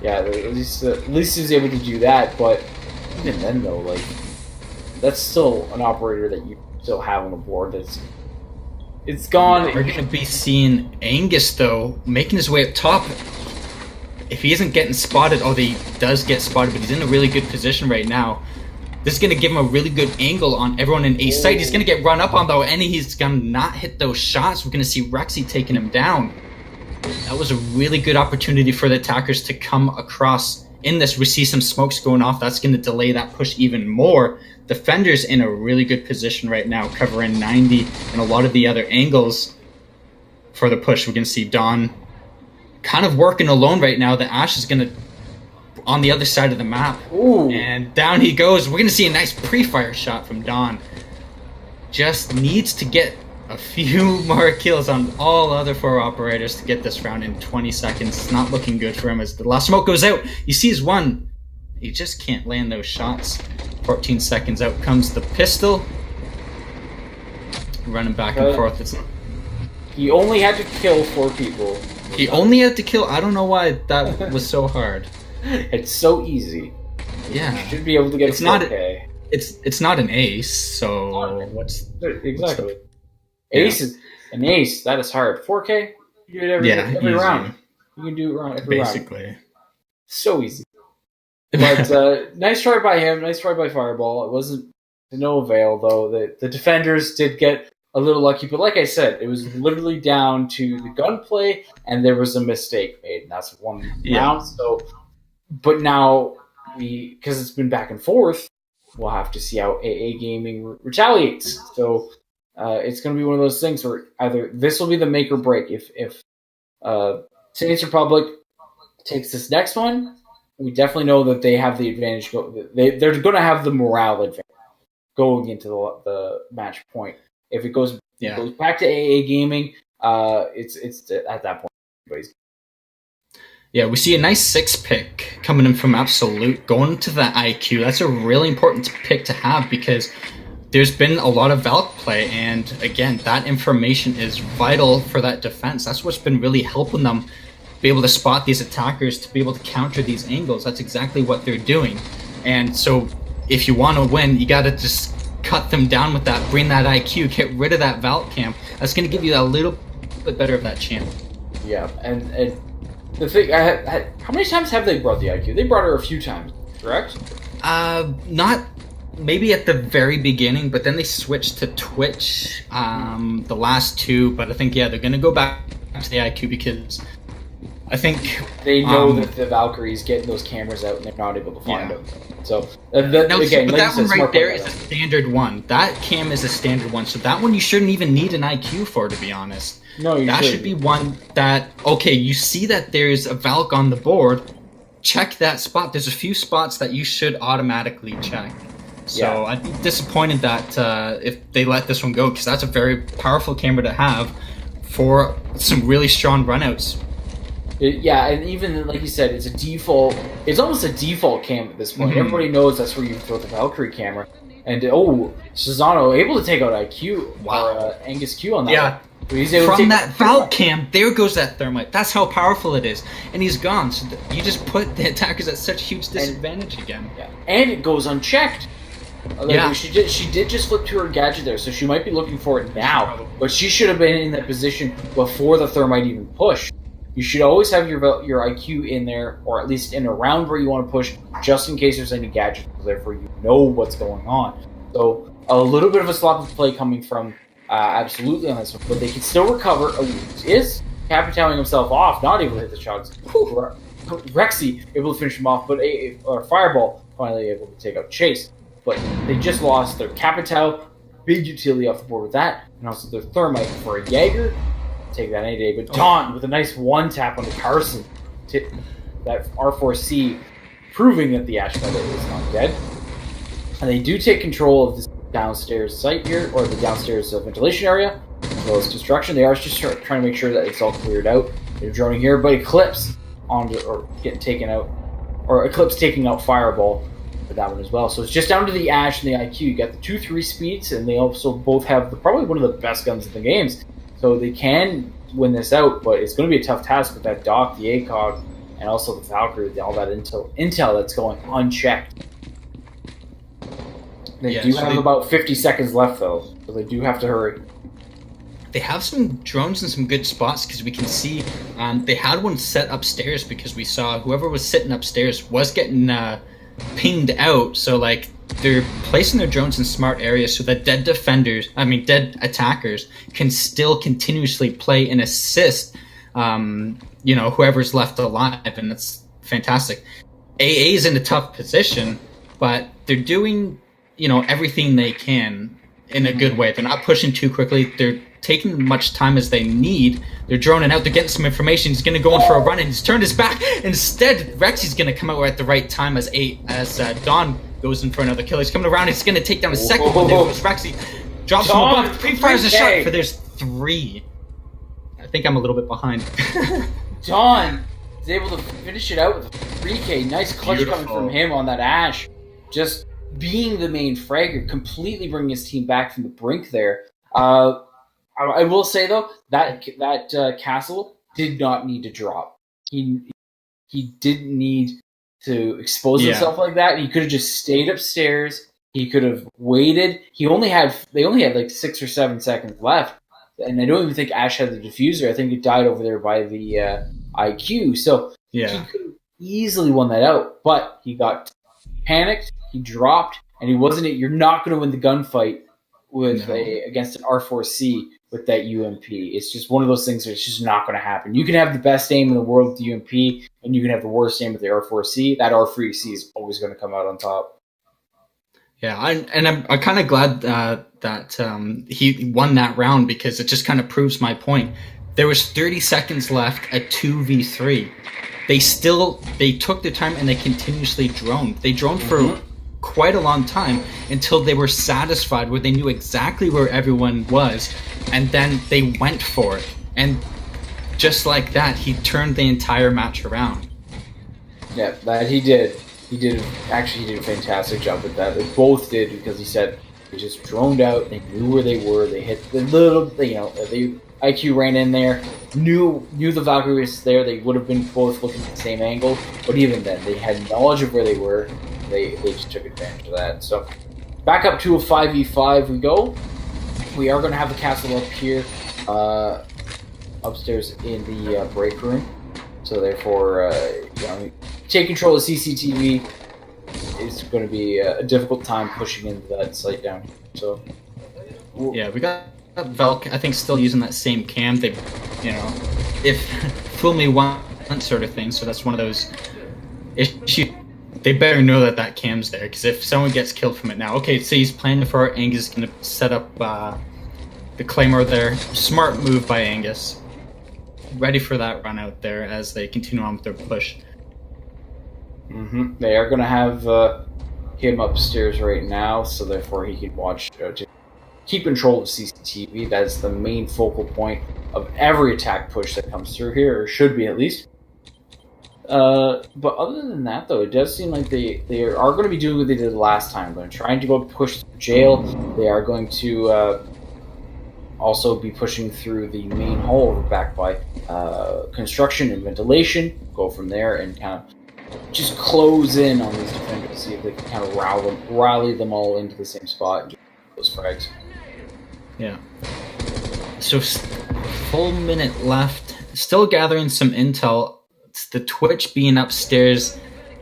Yeah, at least he was able to do that, but even then though, like... That's still an operator that you still have on the board that's... It's gone. We're going to be seeing Angus, though, making his way up top. If he isn't getting spotted, he does get spotted, but he's in a really good position right now. This is going to give him a really good angle on everyone in A site. He's going to get run up on, though, and he's going to not hit those shots. We're going to see Rexy taking him down. That was a really good opportunity for the attackers to come across in this. We see some smokes going off. That's going to delay that push even more. Defenders in a really good position right now, covering 90 and a lot of the other angles for the push. We're going to see Don kind of working alone right now. The Ash is going to on the other side of the map. Ooh. And down he goes. We're going to see a nice pre-fire shot from Don. Just needs to get a few more kills on all other 4 operators to get this round in 20 seconds. It's not looking good for him as the last smoke goes out. He sees one. He just can't land those shots. 14 seconds out comes the pistol. Running back and forth. He only had to kill 4 people. He only had to kill... I don't know why that was so hard. It's so easy. Yeah. You should be able to get a 4K. It's not an ace, so what's... Exactly. Ace is an ace. That is hard. 4K? You do it every round. You can do it every round. Basically. So easy. But nice try by him. Nice try by Fireball. It wasn't to no avail, though. The defenders did get a little lucky. But like I said, it was literally down to the gunplay, and there was a mistake made. And that's one round. So, but now, because it's been back and forth, we'll have to see how AA Gaming retaliates. So it's going to be one of those things where either this will be the make or break. If Saints Republic takes this next one, we definitely know that they have the advantage. They're going to have the morale advantage going into the match point. If it goes back to AA Gaming, it's at that point. Everybody's... Yeah, we see a nice 6 pick coming in from Absolute, going to the IQ. That's a really important pick to have because there's been a lot of Valk play, and again, that information is vital for that defense. That's what's been really helping them be able to spot these attackers, to be able to counter these angles. That's exactly what they're doing. And so if you want to win, you got to just cut them down with that, bring that IQ, get rid of that Valk cam. That's going to give you a little bit better of that chance. Yeah, and the thing, how many times have they brought the IQ? They brought her a few times, correct? Not maybe at the very beginning, but then they switched to Twitch the last 2. But I think, they're going to go back to the IQ because I think they know that the Valkyrie's getting those cameras out and they're not able to find them. So again, but that one right there is a standard one. That cam is a standard one, so that one you shouldn't even need an IQ for, to be honest. No, that should be one that, okay, you see that there's a Valk on the board, check that spot. There's a few spots that you should automatically check. So I'd be disappointed that if they let this one go, because that's a very powerful camera to have for some really strong runouts. And even like you said, it's a default. It's almost a default cam at this point. Mm-hmm. Everybody knows that's where you throw the Valkyrie camera. And Shazano able to take out IQ or Angus Q on that. Yeah, He's able to From take that Valk cam, there goes that thermite. That's how powerful it is. And he's gone. So you just put the attackers at such huge disadvantage again. Yeah. And it goes unchecked. Yeah. She did just flip to her gadget there, so she might be looking for it now. But she should have been in that position before the thermite even pushed. You should always have your IQ in there, or at least in around where you want to push, just in case there's any gadgets. Therefore, you know what's going on. So a little bit of a sloppy play coming from absolutely on this one, but they can still recover. Is capitalizing himself off, not able to hit the shots. Rexy able to finish him off, but Fireball finally able to take out Chase. But they just lost their Capital, big utility off the board with that, and also their Thermite for a Jaeger. Take that any day. But Dawn with a nice one tap on the Carson. That R4C, proving that the Ash Meta is not dead. And they do take control of this downstairs site here, or the downstairs ventilation area, as well as construction. They are just trying to make sure that it's all cleared out. They're droning here, but Eclipse getting taken out, or Eclipse taking out Fireball for that one as well. So it's just down to the Ash and the IQ. You got the 2-3 speeds, and they also both have probably one of the best guns in the games. So they can win this out, but it's going to be a tough task with that Doc, the ACOG, and also the Valkyrie, all that intel that's going unchecked. They do have about 50 seconds left, though, so they do have to hurry. They have some drones in some good spots because we can see they had one set upstairs because we saw whoever was sitting upstairs was getting pinged out. So like they're placing their drones in smart areas so that dead attackers can still continuously play and assist whoever's left alive, and that's fantastic. AA is in a tough position, but they're doing everything they can in a good way. They're not pushing too quickly. They're taking much time as they need. They're droning out. They're getting some information. He's going to go in for a run, and he's turned his back. Instead, Rexy's going to come out at the right time as Dawn goes in for another kill. He's coming around. He's going to take down a second one. There goes Rexy. Drops him above. Three fires a shot, but there's 3. I think I'm a little bit behind. Dawn is able to finish it out with a 3K. Nice clutch coming from him on that Ash. Just being the main fragger, completely bringing his team back from the brink there. I will say though that Castle did not need to drop. He didn't need to expose himself like that. He could have just stayed upstairs. He could have waited. They only had like 6 or 7 seconds left, and I don't even think Ash had the diffuser. I think it died over there by the IQ. So he could have easily won that out, but he got panicked. He dropped, and he wasn't it. You're not going to win the gunfight with against an R4C with that UMP. It's just one of those things that it's just not going to happen. You can have the best aim in the world with the UMP, and you can have the worst aim with the R4C. That R3C is always going to come out on top. Yeah, I'm kind of glad that he won that round, because it just kind of proves my point. There was 30 seconds left at 2v3. They took their time and they continuously droned. They droned for quite a long time until they were satisfied, where they knew exactly where everyone was, and then they went for it. And just like that, he turned the entire match around. Yeah, that he did. He did a fantastic job with that. They both did, because he said they just droned out. They knew where they were. They hit the the IQ ran in there, knew the Valkyrie was there. They would have been both looking at the same angle, but even then, they had knowledge of where they were. They just took advantage of that. So back up to a 5v5 we go. We are going to have the castle up here, upstairs in the break room. So therefore, take control of CCTV. It's going to be a difficult time pushing into that site down here. So yeah, we got Valk, I think, still using that same cam. They, if fool me once sort of thing. So that's one of those issues. They better know that cam's there, because if someone gets killed from it now, okay, so he's planning for it. Angus is going to set up the Claymore there. Smart move by Angus. Ready for that run out there as they continue on with their push. They are going to have him upstairs right now, so therefore he can watch to keep control of CCTV. That's the main focal point of every attack push that comes through here, or should be at least. But other than that, though, it does seem like they are going to be doing what they did last time. They're trying to go push through jail. They are going to also be pushing through the main hall backed by construction and ventilation. Go from there and kind of just close in on these defenders, see if they can kind of rally them all into the same spot and get those frags. Yeah. So, full minute left. Still gathering some intel. It's the Twitch being upstairs.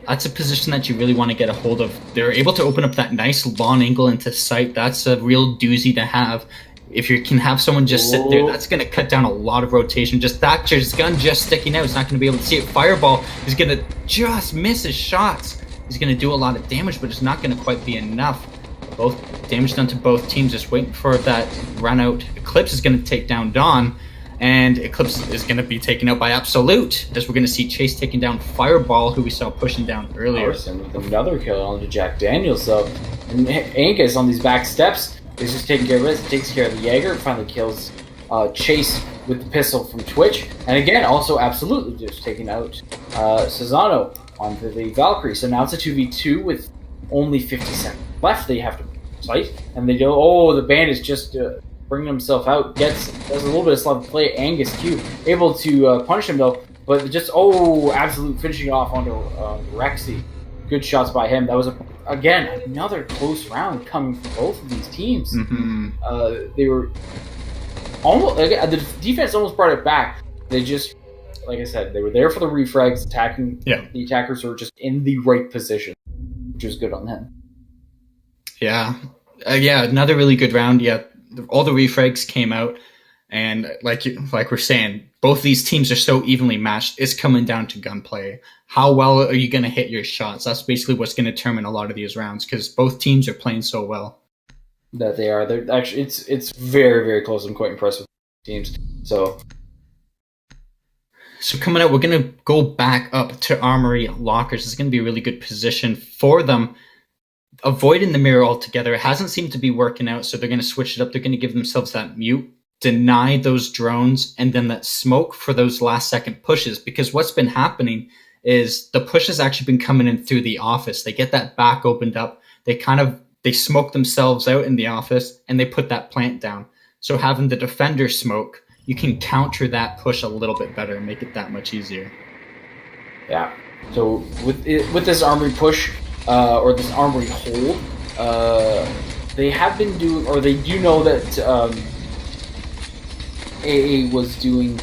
That's a position that you really want to get a hold of. They're able to open up that nice long angle into sight. That's a real doozy to have. If you can have someone just sit there, that's going to cut down a lot of rotation. Just Thatcher's gun just sticking out. He's not going to be able to see it. Fireball is going to just miss his shots. He's going to do a lot of damage, but it's not going to quite be enough. Both damage done to both teams. Just waiting for that run out. Eclipse is going to take down Dawn, and Eclipse is going to be taken out by Absolute, as we're going to see Chase taking down Fireball, who we saw pushing down earlier. With another kill on to Jack Daniels, though. And Angus on these back steps is just taking care of it. Takes care of the Jaeger, finally kills Chase with the pistol from Twitch. And again, also Absolutely just taking out Cesano onto the Valkyrie. So now it's a 2v2 with only 50 seconds left. They have to fight, and they go, oh, the band is just bringing himself out. Does a little bit of slow play. Angus Q able to punish him though, but just Absolute finishing off onto Rexy. Good shots by him. That was again another close round coming from both of these teams. They were almost the defense almost brought it back. They just, like I said, they were there for the refrags, attacking. Yeah. The attackers were just in the right position, which was good on them. Yeah. Another really good round. Yeah, all the refrags came out, and like we're saying, both these teams are so evenly matched. It's coming down to gunplay. How well are you going to hit your shots? That's basically what's going to determine a lot of these rounds, because both teams are playing so well. That they are. They're actually, it's very, very close. I'm quite impressed with teams. So coming out, we're going to go back up to Armory Lockers. It's going to be a really good position for them. Avoiding the mirror altogether, it hasn't seemed to be working out, so they're going to switch it up. They're going to give themselves that mute, deny those drones, and then that smoke for those last second pushes, because what's been happening is the push has actually been coming in through the office. They get that back opened up. They smoke themselves out in the office, and they put that plant down. So having the defender smoke, you can counter that push a little bit better and make it that much easier. Yeah. So with this Armory push, or this Armory hold, they have been doing, or they do know that AA was doing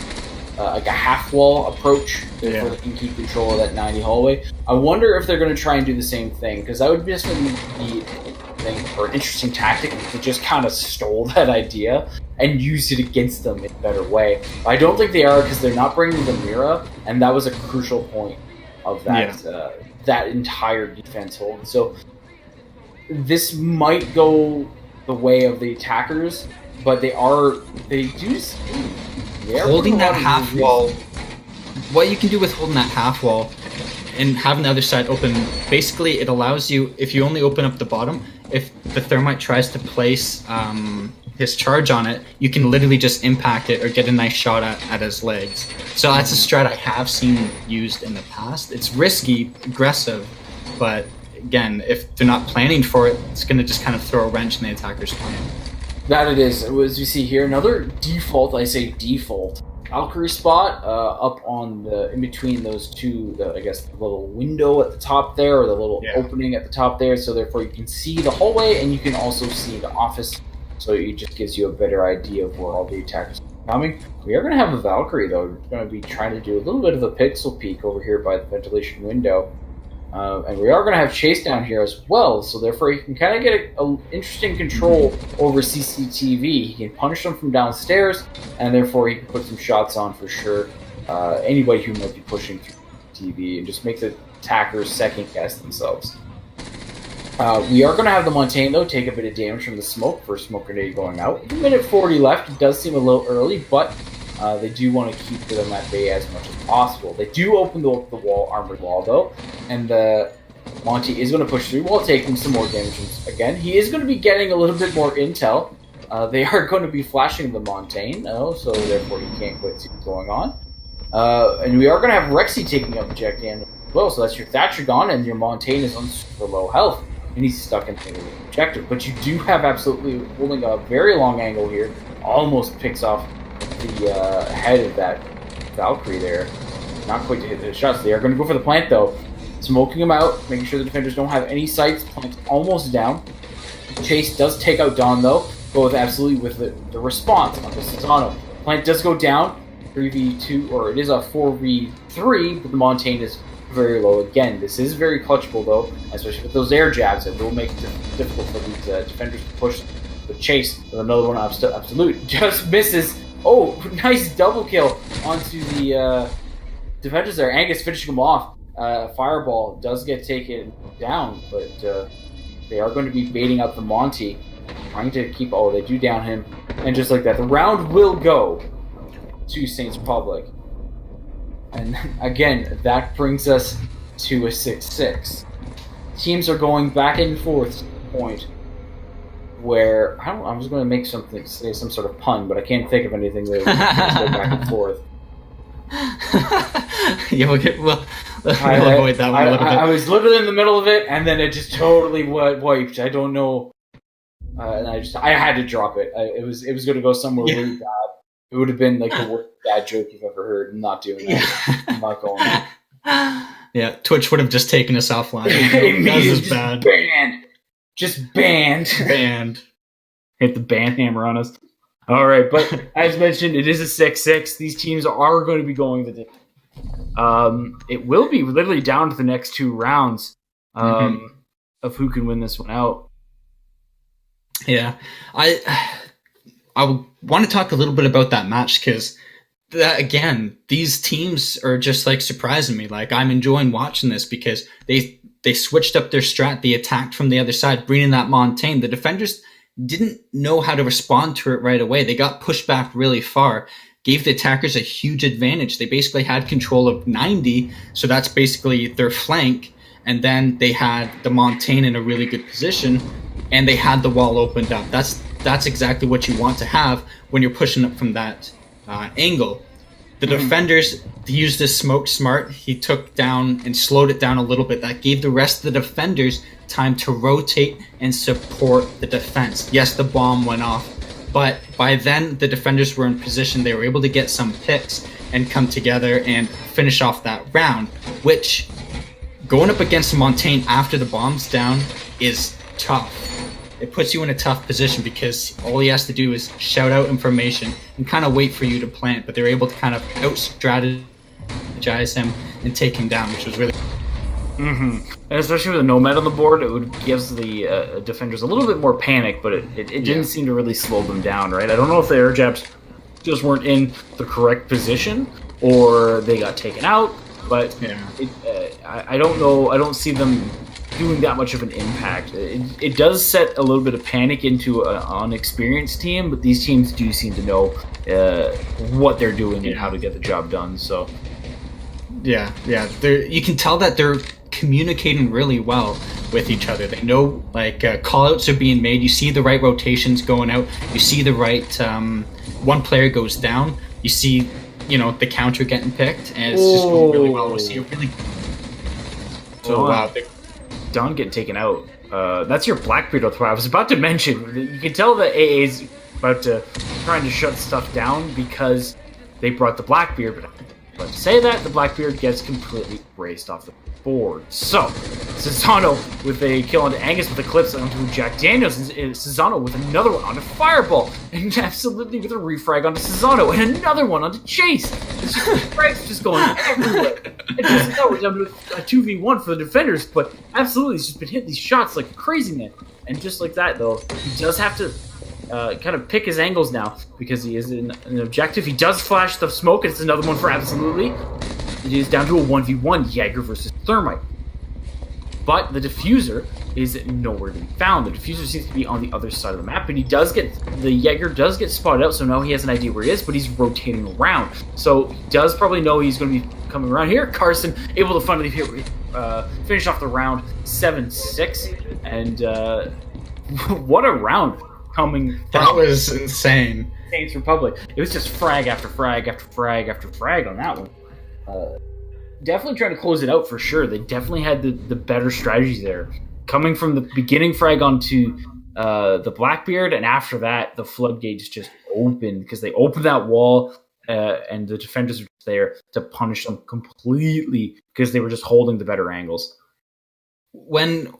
like a half wall approach, therefore they can keep control of that 90 hallway. I wonder if they're going to try and do the same thing, because that would just be an interesting tactic to just kind of stole that idea and use it against them in a better way. I don't think they are, because they're not bringing the Mira, and that was a crucial point of that that entire defense hold. So this might go the way of the attackers, but they are holding that half wall. What you can do with holding that half wall and having the other side open, basically it allows you, if you only open up the bottom, if the thermite tries to place his charge on it, you can literally just impact it or get a nice shot at his legs. So that's a strat I have seen used in the past. It's risky, aggressive, but again, if they're not planning for it, it's going to just kind of throw a wrench in the attacker's plan. That it is. As we see here, another default, Valkyrie spot up on the in between those two, the little window at the top there, or the little opening at the top there, so therefore you can see the hallway and you can also see the office, so it just gives you a better idea of where all the attackers are coming. We are going to have a Valkyrie though. We're going to be trying to do a little bit of a pixel peek over here by the ventilation window. And we are going to have Chase down here as well, so therefore he can kind of get an interesting control over CCTV. He can punish them from downstairs, and therefore he can put some shots on for sure. Anybody who might be pushing through TV, and just make the attackers second guess themselves. We are going to have the Montaigne though take a bit of damage from the smoke. First smoke grenade going out. With a minute 40 left, it does seem a little early, but they do want to keep them at bay as much as possible. They do open the armored wall though, and Monty is going to push through while taking some more damage. Again, he is going to be getting a little bit more intel. They are going to be flashing the Montaigne, so therefore he can't quite see what's going on. And we are going to have Rexy taking up Jack Dan as well, so that's your Thatcher gone, and your Montaigne is on super low health. and he's stuck in the objective. But you do have absolutely holding a very long angle here. Almost picks off the head of that Valkyrie there. Not quite to hit the shots. They are going to go for the plant, though. Smoking him out, making sure the defenders don't have any sights. Plant's almost down. Chase does take out Dawn, though. Go with absolutely with the response on the Susano. Plant does go down. 3v2, or it is a 4v3, but the Montaigne is very low. Again, this is very clutchable, though, especially with those air jabs. It will make it difficult for these defenders to push the Chase. With another one, Absolute just misses. Oh, nice double kill onto the defenders there. Angus finishing him off. Fireball does get taken down, but they are going to be baiting out the Monty, trying to keep. Oh, they do down him, and just like that, the round will go to Saints Republic. And again, that brings us to a 6-6. Teams are going back and forth to the point where I was going to say some sort of pun, but I can't think of anything that go back and forth. Yeah, we'll avoid that one a little bit. I was literally in the middle of it, and then it just totally wiped. I don't know, and I had to drop it. It was going to go somewhere really bad. It would have been like the worst bad joke you've ever heard. I'm not doing that. I'm not going there. Yeah, Twitch would have just taken us offline. That was bad. Banned. Just banned. Banned. Hit the ban hammer on us. All right, but as mentioned, it is a 6-6. These teams are going to be going the it will be literally down to the next two rounds of who can win this one out. Yeah, I want to talk a little bit about that match because, again, these teams are just like surprising me. Like, I'm enjoying watching this because they switched up their strat. They attacked from the other side, bringing that Montaigne. The defenders didn't know how to respond to it right away. They got pushed back really far, gave the attackers a huge advantage. They basically had control of 90, so that's basically their flank. And then they had the Montaigne in a really good position, and they had the wall opened up. That's exactly what you want to have when you're pushing up from that angle. The defenders used this smoke smart. He took down and slowed it down a little bit. That gave the rest of the defenders time to rotate and support the defense. Yes, the bomb went off, but by then the defenders were in position. They were able to get some picks and come together and finish off that round, which going up against Montaigne after the bomb's down is tough. It puts you in a tough position because all he has to do is shout out information and kind of wait for you to plant, but they're able to kind of out-strategize him and take him down, which was really... And especially with a Nomad on the board, it gives the defenders a little bit more panic, but it didn't seem to really slow them down, right? I don't know if the air jabs just weren't in the correct position or they got taken out, but I don't know. I don't see them doing that much of an impact. It does set a little bit of panic into an unexperienced team, but these teams do seem to know what they're doing and how to get the job done. So, yeah, you can tell that they're communicating really well with each other. They know, like, call-outs are being made. You see the right rotations going out. You see the right one player goes down. You see, the counter getting picked, and it's just going really well. We see a really... Don getting taken out. That's your Blackbeard throw. I was about to mention, you can tell that AA's about to trying to shut stuff down because they brought the Blackbeard, but to say that, the Blackbeard gets completely erased off the board. So, Cesano with a kill onto Angus with Eclipse onto Jack Daniels, and Cesano with another one onto Fireball, and absolutely with a refrag onto Cesano, and another one onto Chase. It's just frags just going everywhere. And Cesano, we're down to a 2v1 for the defenders, but absolutely he's just been hitting these shots like crazy, man. And just like that, though, he does have to kind of pick his angles now because he is in an objective. He does flash the smoke, and it's another one for absolutely. It is down to a 1v1, Jaeger versus Thermite. But the diffuser is nowhere to be found. The diffuser seems to be on the other side of the map, and the Jaeger does get spotted out, so now he has an idea where he is, but he's rotating around. So he does probably know he's going to be coming around here. Carson able to finally finish off the round 7-6, and what a round coming. That was insane. Saints Republic. It was just frag after frag after frag after frag on that one. Definitely trying to close it out for sure. They definitely had the better strategies there. coming from the beginning frag onto the Blackbeard, and after that, the floodgates just opened because they opened that wall, and the defenders were there to punish them completely because they were just holding the better angles. When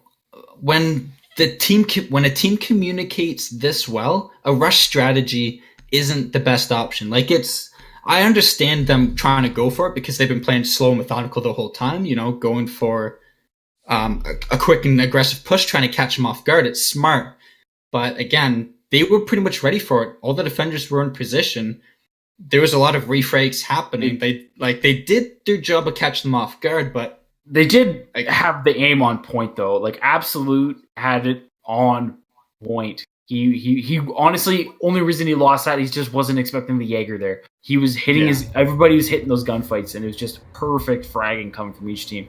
a team communicates this well, a rush strategy isn't the best option. Like I understand them trying to go for it because they've been playing slow and methodical the whole time. Going for a quick and aggressive push, trying to catch them off guard. It's smart, but again, they were pretty much ready for it. All the defenders were in position. There was a lot of refrags happening. They did their job of catching them off guard, but they did have the aim on point though. Like Absolute had it on point. He honestly, only reason he lost that, he just wasn't expecting the Jaeger there. He was hitting everybody was hitting those gunfights, and it was just perfect fragging coming from each team.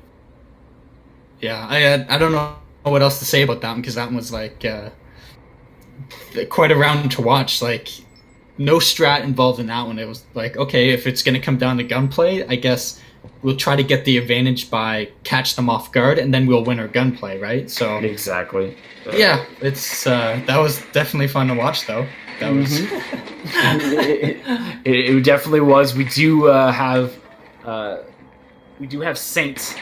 Yeah, I don't know what else to say about that one, because that one was like quite a round to watch. Like, no strat involved in that one. It was like, okay, if it's going to come down to gunplay, I guess we'll try to get the advantage by catch them off guard, and then we'll win our gunplay, right? So exactly. Yeah, it's that was definitely fun to watch, though. That was it definitely was. We do have Saints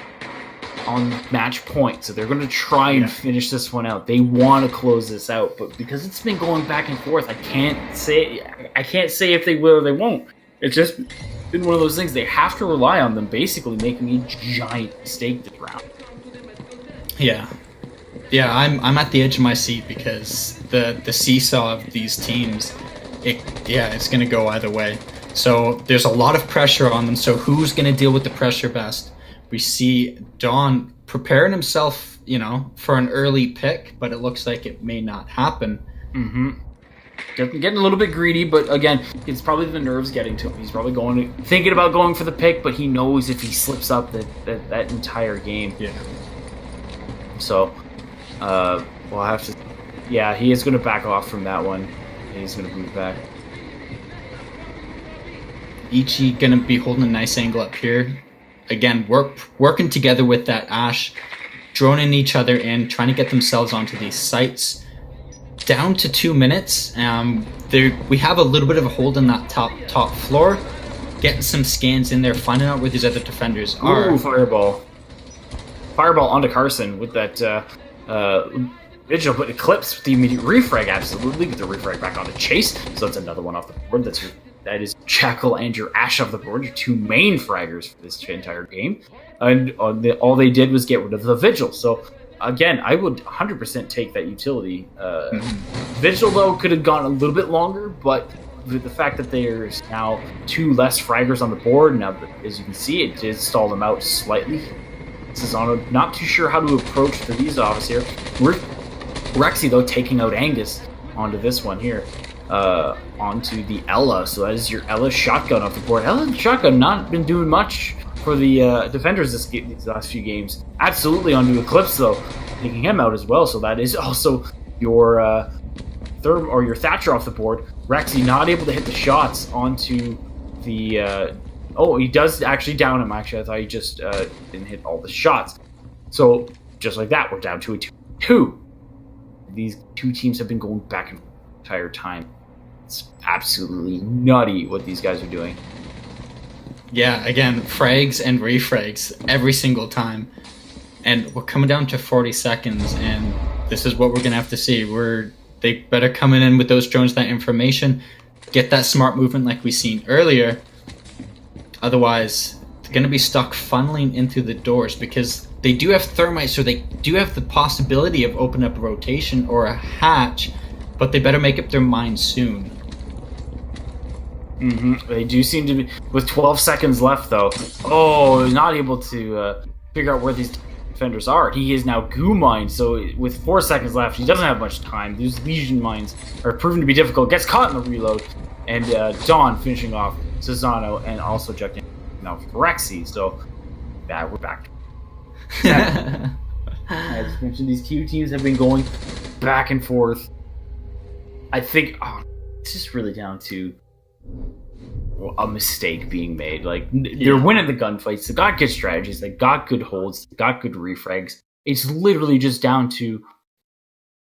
on match point, so they're going to try and finish this one out. They want to close this out, but because it's been going back and forth, I can't say if they will or they won't. It's just been one of those things. They have to rely on them basically making a giant mistake this round. Yeah, I'm at the edge of my seat because the seesaw of these teams, it's going to go either way. So there's a lot of pressure on them. So who's going to deal with the pressure best? We see Don preparing himself, for an early pick, but it looks like it may not happen. Mm-hmm. Getting a little bit greedy, but again, it's probably the nerves getting to him. He's probably thinking about going for the pick, but he knows if he slips up that entire game. Yeah. So, we'll have to. Yeah, he is going to back off from that one. He's going to move back. Ichi going to be holding a nice angle up here. Again, working together with that Ash, droning each other in, trying to get themselves onto these sites. Down to 2 minutes. We have a little bit of a hold on that top floor. Getting some scans in there, finding out where these other defenders are. Ooh, fireball onto Carson with that Vigil, but Eclipse with the immediate refrag, absolutely. Get the refrag back onto Chase, so that's another one off the board. That is Jackal and your Ash off the board, your two main fraggers for this entire game. And all they did was get rid of the Vigil. So, again, I would 100% take that utility. Vigil, though, could have gone a little bit longer, but with the fact that there's now two less fraggers on the board, now, as you can see, it did stall them out slightly. Cesano not too sure how to approach the Visa office here. Rexy, though, taking out Angus onto this one here. Onto the Ella. So that is your Ella shotgun off the board. Ella shotgun not been doing much for the defenders these last few games. Absolutely onto Eclipse, though, taking him out as well. So that is also your third or your Thatcher off the board. Rexy not able to hit the shots onto the. He does actually down him. Actually, I thought he just didn't hit all the shots. So just like that, we're down to a 2-2. These two teams have been going back and forth the entire time. It's absolutely nutty what these guys are doing. Yeah, again, frags and refrags every single time. And we're coming down to 40 seconds, and this is what we're going to have to see. They better come in with those drones, that information, get that smart movement like we seen earlier. Otherwise, they're going to be stuck funneling into the doors because they do have thermite, so they do have the possibility of opening up a rotation or a hatch, but they better make up their mind soon. They do seem to be, with 12 seconds left, though. Not able to figure out where these defenders are. He is now goo mined, so with 4 seconds left, he doesn't have much time. These Legion mines are proven to be difficult. Gets caught in the reload, and Dawn finishing off Cesano and also ejecting now Rexy. So, we're back. As mentioned, these two teams have been going back and forth. I think it's just really down to a mistake being made. Like, they're winning the gunfights. They got good strategies. They got good holds. They got good refrags. It's literally just down to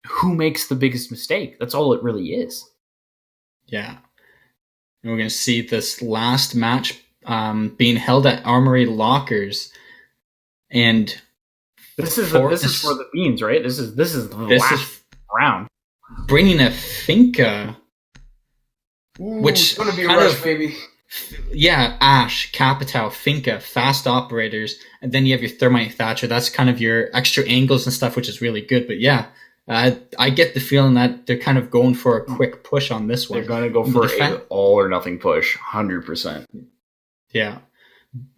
who makes the biggest mistake. That's all it really is. Yeah. And we're going to see this last match being held at Armory Lockers. And this is for the beans, right? This is the last round. Bringing a Finca, which it's going to be a rush, baby. Yeah, Ash, Capital, Finca, fast operators, and then you have your Thermite Thatcher. That's kind of your extra angles and stuff, which is really good. But yeah, I get the feeling that they're kind of going for a quick push on this one. They're going to go for an all or nothing push, 100%. Yeah.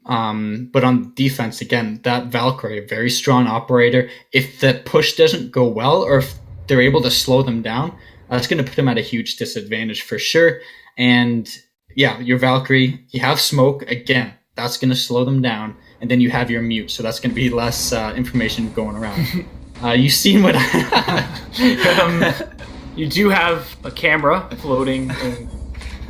But on defense, again, that Valkyrie, a very strong operator. If the push doesn't go well, or if they're able to slow them down, that's going to put them at a huge disadvantage for sure. And yeah, your Valkyrie, you have smoke, again, that's going to slow them down. And then you have your mute, so that's going to be less information going around. You've seen what you do have a camera floating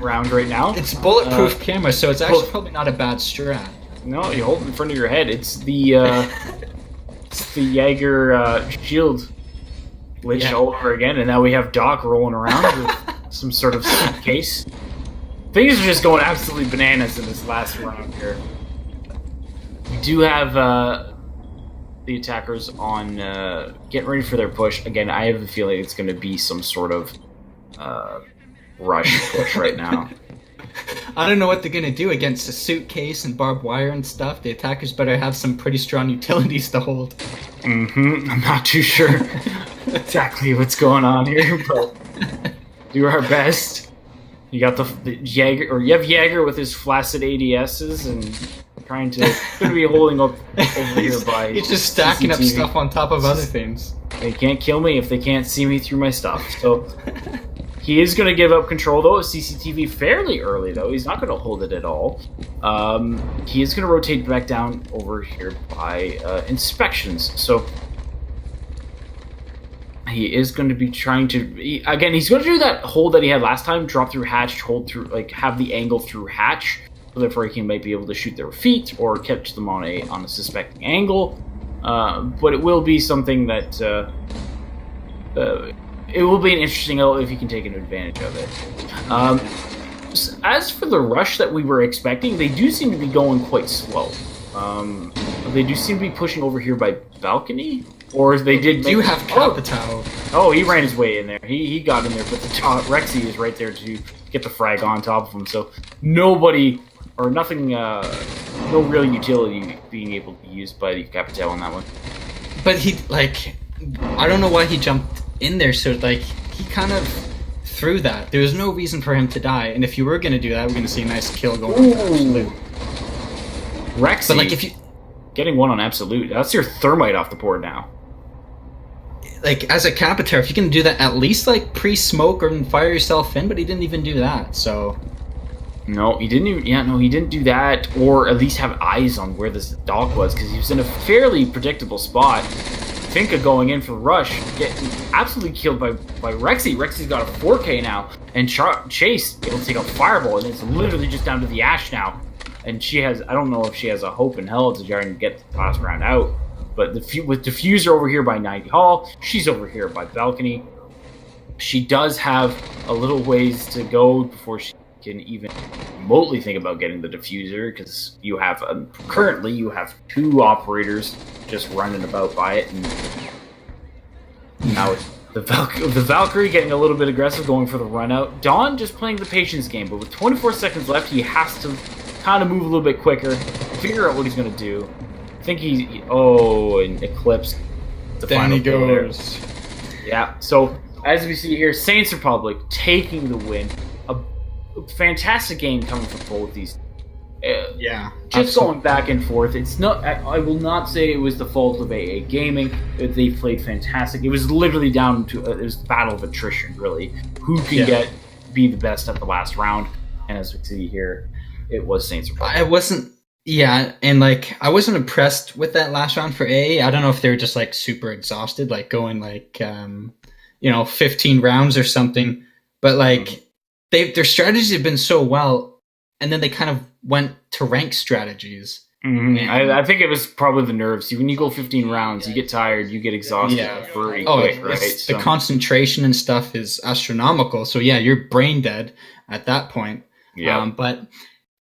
around right now. It's a bulletproof camera, so it's actually probably not a bad strat. No, you hold it in front of your head. It's the Jaeger shield glitch all over again, and now we have Doc rolling around with some sort of suitcase. Things are just going absolutely bananas in this last round here. We do have the attackers on getting ready for their push. Again, I have a feeling it's going to be some sort of rush push right now. I don't know what they're going to do against a suitcase and barbed wire and stuff. The attackers better have some pretty strong utilities to hold. I'm not too sure exactly what's going on here, but do our best. You got the Jaeger, or you have Jaeger with his flaccid ADSs and going to be holding up over here by. He's just stacking up stuff on top of other things. They can't kill me if they can't see me through my stuff. So he is going to give up control though of CCTV fairly early though. He's not going to hold it at all. He is going to rotate back down over here by inspections. So he is going to be trying to he's going to do that hold that he had last time, drop through hatch, hold through, like have the angle through hatch, so therefore he might be able to shoot their feet or catch them on a suspecting angle. But it will be something that it will be an interesting if you can take an advantage of it. As for the rush that we were expecting, they do seem to be going quite slow. They do seem to be pushing over here by balcony. Or they did. You have Capital. Oh, he ran his way in there. He got in there, but the Rexy is right there to get the frag on top of him. So nobody or nothing, no real utility being able to be used by the Capital on that one. But he I don't know why he jumped in there. So he kind of threw that. There was no reason for him to die. And if you were going to do that, we're going to see a nice kill going on Absolute. Rexy, but if you getting one on Absolute, that's your thermite off the board now. As a Capital, if you can do that, at least pre-smoke or fire yourself in, but he didn't even do that, so. No, he didn't even, he didn't do that, or at least have eyes on where this Doc was, because he was in a fairly predictable spot. Finca going in for the rush, getting absolutely killed by Rexy. Rexy's got a 4K now, and Chase able to take a fireball, and it's literally just down to the Ash now. And she has, I don't know if she has a hope in hell to try and get the last round out. But with Diffuser over here by 90 Hall, she's over here by Balcony. She does have a little ways to go before she can even remotely think about getting the Diffuser, because you have currently you have 2 operators just running about by it, and now it's the Valkyrie getting a little bit aggressive, going for the run out. Dawn just playing the patience game, but with 24 seconds left, he has to kind of move a little bit quicker, figure out what he's going to do. I think and Eclipse. Then he goes. Yeah, so as we see here, Saints Republic taking the win. A fantastic game coming from both these. Just going back and forth. It's not. I will not say it was the fault of AA Gaming. They played fantastic. It was literally down to it was the battle of attrition, really. Who can be the best at the last round? And as we see here, it was Saints Republic. I wasn't. Yeah, and I wasn't impressed with that last round for AA. I don't know if they were just super exhausted, going 15 rounds or something. But their strategies have been so well, and then they kind of went to rank strategies, Mm-hmm. I think it was probably the nerves. When you go 15 rounds, you get tired, you get exhausted pretty quick, right? The concentration and stuff is astronomical. So yeah, you're brain dead at that point. Yeah. But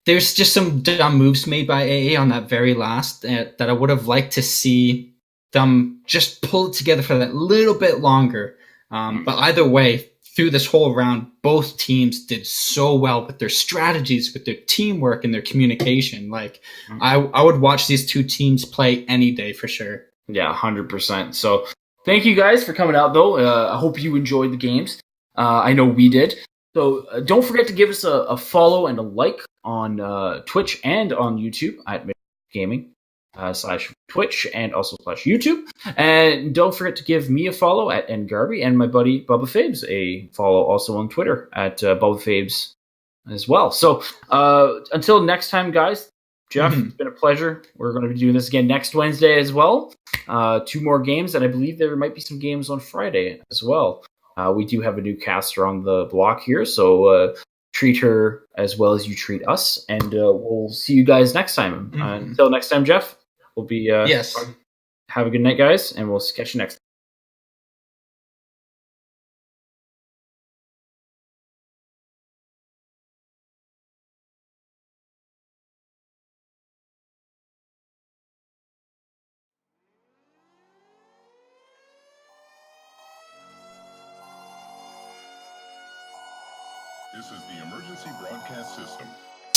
there's just some dumb moves made by AA on that very last that I would have liked to see them just pull it together for that little bit longer. But either way, through this whole round, both teams did so well with their strategies, with their teamwork, and their communication. Like, I would watch these two teams play any day for sure. Yeah, 100%. So thank you guys for coming out, though. I hope you enjoyed the games. I know we did. So don't forget to give us a follow and a like on Twitch and on YouTube at Gaming /Twitch and also /YouTube. And don't forget to give me a follow at ngarby and my buddy Bubba Fabes a follow also on Twitter at Bubba Fabes as well. So until next time, guys, Jeff, it's been a pleasure. We're going to be doing this again next Wednesday as well. 2 more games, and I believe there might be some games on Friday as well. We do have a new caster on the block here, so treat her as well as you treat us, and we'll see you guys next time. Until next time, Jeff, we'll be yes. Have a good night, guys, and we'll catch you next time. This is the emergency broadcast system.